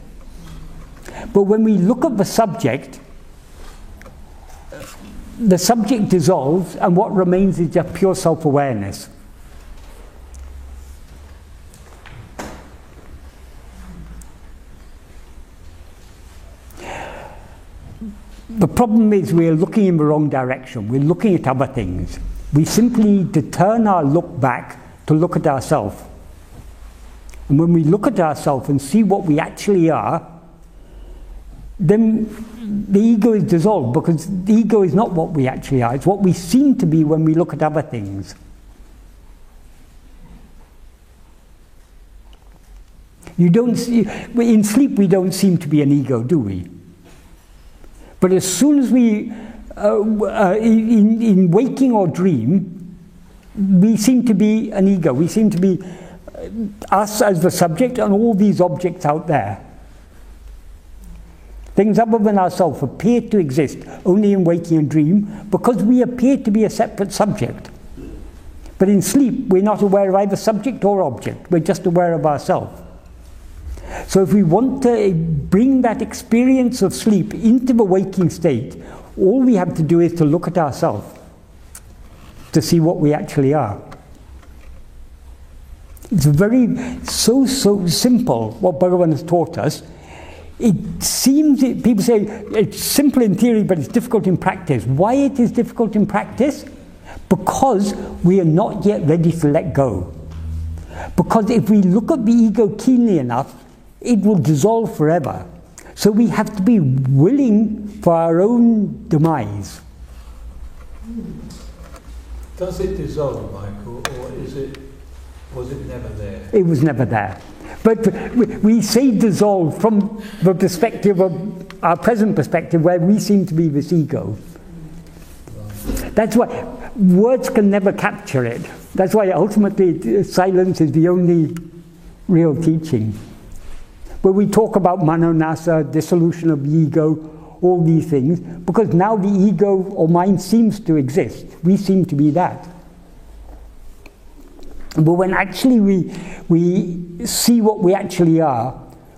But when we look at the subject dissolves, and what remains is just pure self-awareness. The problem is we're looking in the wrong direction. We're looking at other things. We simply need to turn our look back to look at ourselves. And when we look at ourselves and see what we actually are, then the ego is dissolved, because the ego is not what we actually are. It's what we seem to be when we look at other things. In sleep we don't seem to be an ego, do we? But as soon as we, in waking or dream, we seem to be an ego. We seem to be us as the subject and all these objects out there. Things other than ourselves appear to exist only in waking and dream because we appear to be a separate subject. But in sleep, we're not aware of either subject or object. We're just aware of ourselves. So if we want to bring that experience of sleep into the waking state, all we have to do is to look at ourselves to see what we actually are. It's so simple what Bhagavan has taught us. It seems, people say it's simple in theory, but it's difficult in practice. Why it is difficult in practice? Because we are not yet ready to let go. Because if we look at the ego keenly enough, it will dissolve forever. So we have to be willing for our own demise. Does it dissolve, Michael, or was it never there? It was never there. But we say dissolve from the perspective of our present perspective, where we seem to be this ego. That's why words can never capture it. That's why ultimately silence is the only real teaching. When we talk about manonasa, dissolution of the ego, all these things, because now the ego or mind seems to exist. We seem to be that. But when actually we see what we actually are,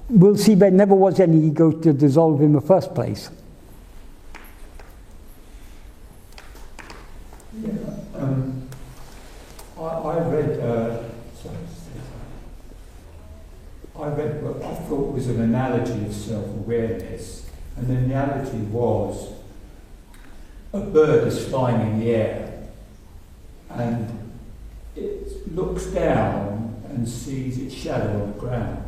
we'll see there never was any ego to dissolve in the first place. Yeah, I read what I thought was an analogy of self-awareness, and the analogy was a bird is flying in the air, and it looks down and sees its shadow on the ground,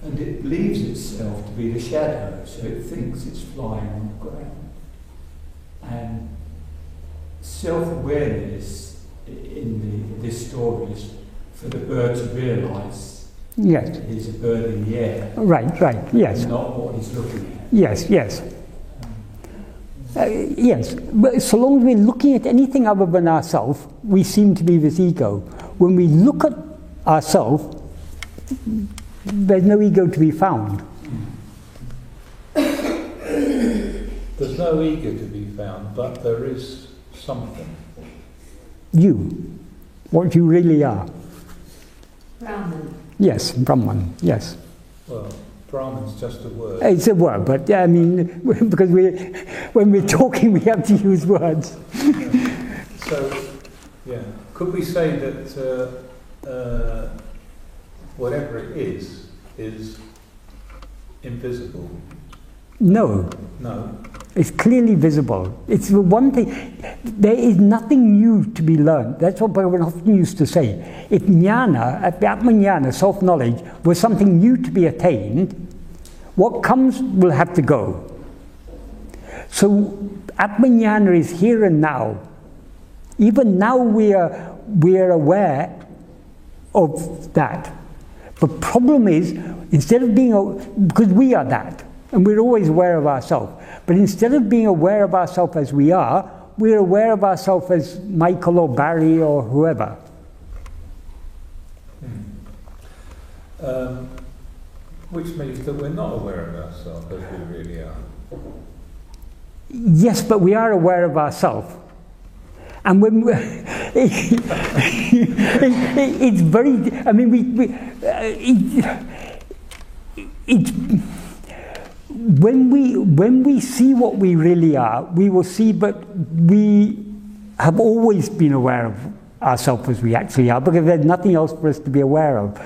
and it believes itself to be the shadow, so it thinks it's flying on the ground. And self-awareness in this story is for the bird to realise yes, he's a bird in the air. Right, yes. Not what he's looking at. Yes. Yes, but so long as we're looking at anything other than ourselves, we seem to be this ego. When we look at ourselves, there's no ego to be found. There's no ego to be found, but there is something. You, what you really are. Brahman. Yes, Brahman, yes. Well, Brahman's just a word. It's a word, but I mean, because when we're talking, we have to use words. So, yeah, could we say that whatever it is invisible? No. No. It's clearly visible. It's the one thing. There is nothing new to be learned. That's what Bhagavan often used to say. If jnana, Atmajnana, self-knowledge, was something new to be attained, what comes will have to go. So Atmajnana is here and now. Even now we are aware of that. The problem is, instead of being, because we are that, and we're always aware of ourselves, but instead of being aware of ourselves as we are, we're aware of ourselves as Michael or Barry or whoever. Which means that we're not aware of ourselves as we really are. Yes, but we are aware of ourselves. And when it's very, I mean, when we see what we really are, we will see, but we have always been aware of ourselves as we actually are, because there's nothing else for us to be aware of.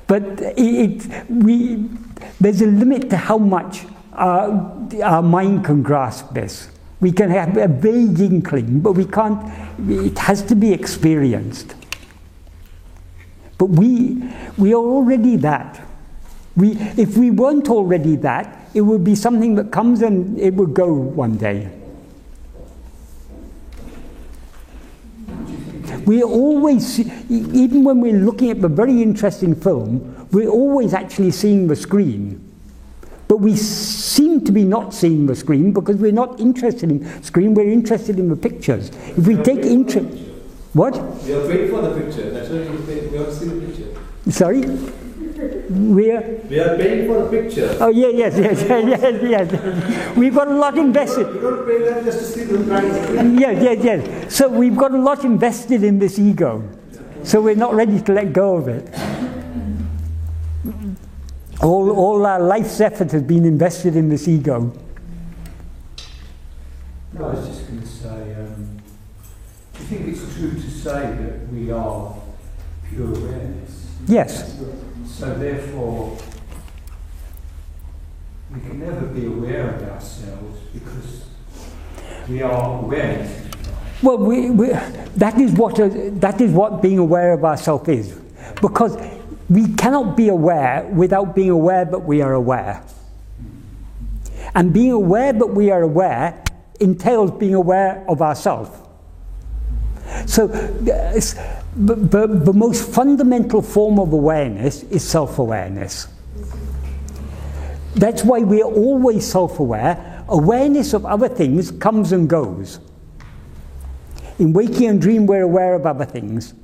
But there's a limit to how much our mind can grasp this. We can have a vague inkling, but we can't, it has to be experienced. But we are already that. If we weren't already that, it would be something that comes and it would go one day. We always, even when we're looking at the very interesting film, we're always actually seeing the screen. But we seem to be not seeing the screen because we're not interested in the screen, we're interested in the pictures. If we take interest... What? We are waiting for the picture, that's why we have to see the picture. Sorry? We are paying for a picture. Oh, yes. We've got a lot invested. We don't pay that just to see the price. Yes. So we've got a lot invested in this ego. So we're not ready to let go of it. All our life's effort has been invested in this ego. No, I was just going to say, do you think it's true to say that we are pure awareness? Yes. So therefore, we can never be aware of ourselves because we are awareness. Well, that is what being aware of ourselves is. Because we cannot be aware without being aware that we are aware. And being aware that we are aware entails being aware of ourselves. So the most fundamental form of awareness is self-awareness. That's why we are always self-aware. Awareness of other things comes and goes. In waking and dream, we're aware of other things.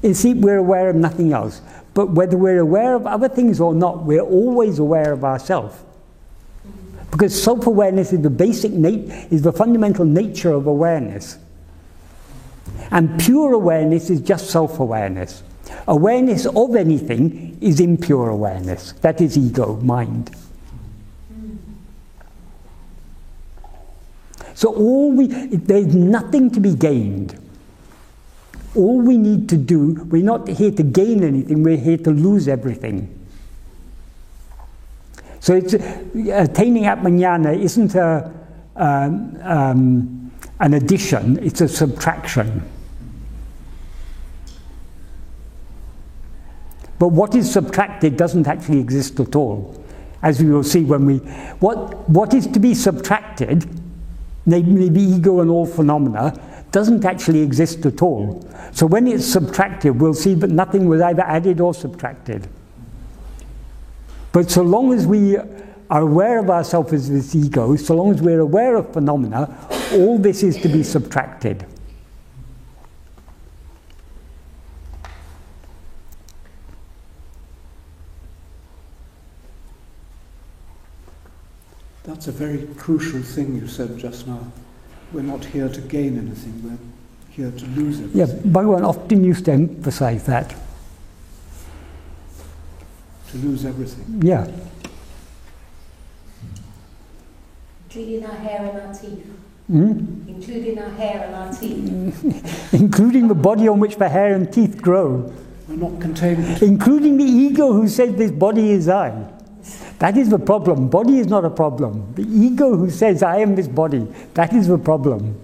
In sleep, we're aware of nothing else. But whether we're aware of other things or not, we're always aware of ourselves. Because self-awareness is the is the fundamental nature of awareness. And pure awareness is just self-awareness. Awareness of anything is impure awareness. That is ego, mind. So there's nothing to be gained. All we need to do, we're not here to gain anything, we're here to lose everything. So it's, attaining Atmajnana isn't an addition, it's a subtraction. But what is subtracted doesn't actually exist at all. As we will see when what is to be subtracted, namely the ego and all phenomena, doesn't actually exist at all. So when it's subtracted, we'll see that nothing was either added or subtracted. But so long as we are aware of ourselves as this ego, so long as we're aware of phenomena, all this is to be subtracted. That's a very crucial thing you said just now. We're not here to gain anything, we're here to lose everything. Yeah, Bhagavan often used to emphasize that. To lose everything. Yeah. Including our hair and our teeth. Including our hair and our teeth. Including the body on which the hair and teeth grow. We're not contained. Including the ego who says this body is I. That is the problem. Body is not a problem. The ego who says I am this body, that is the problem.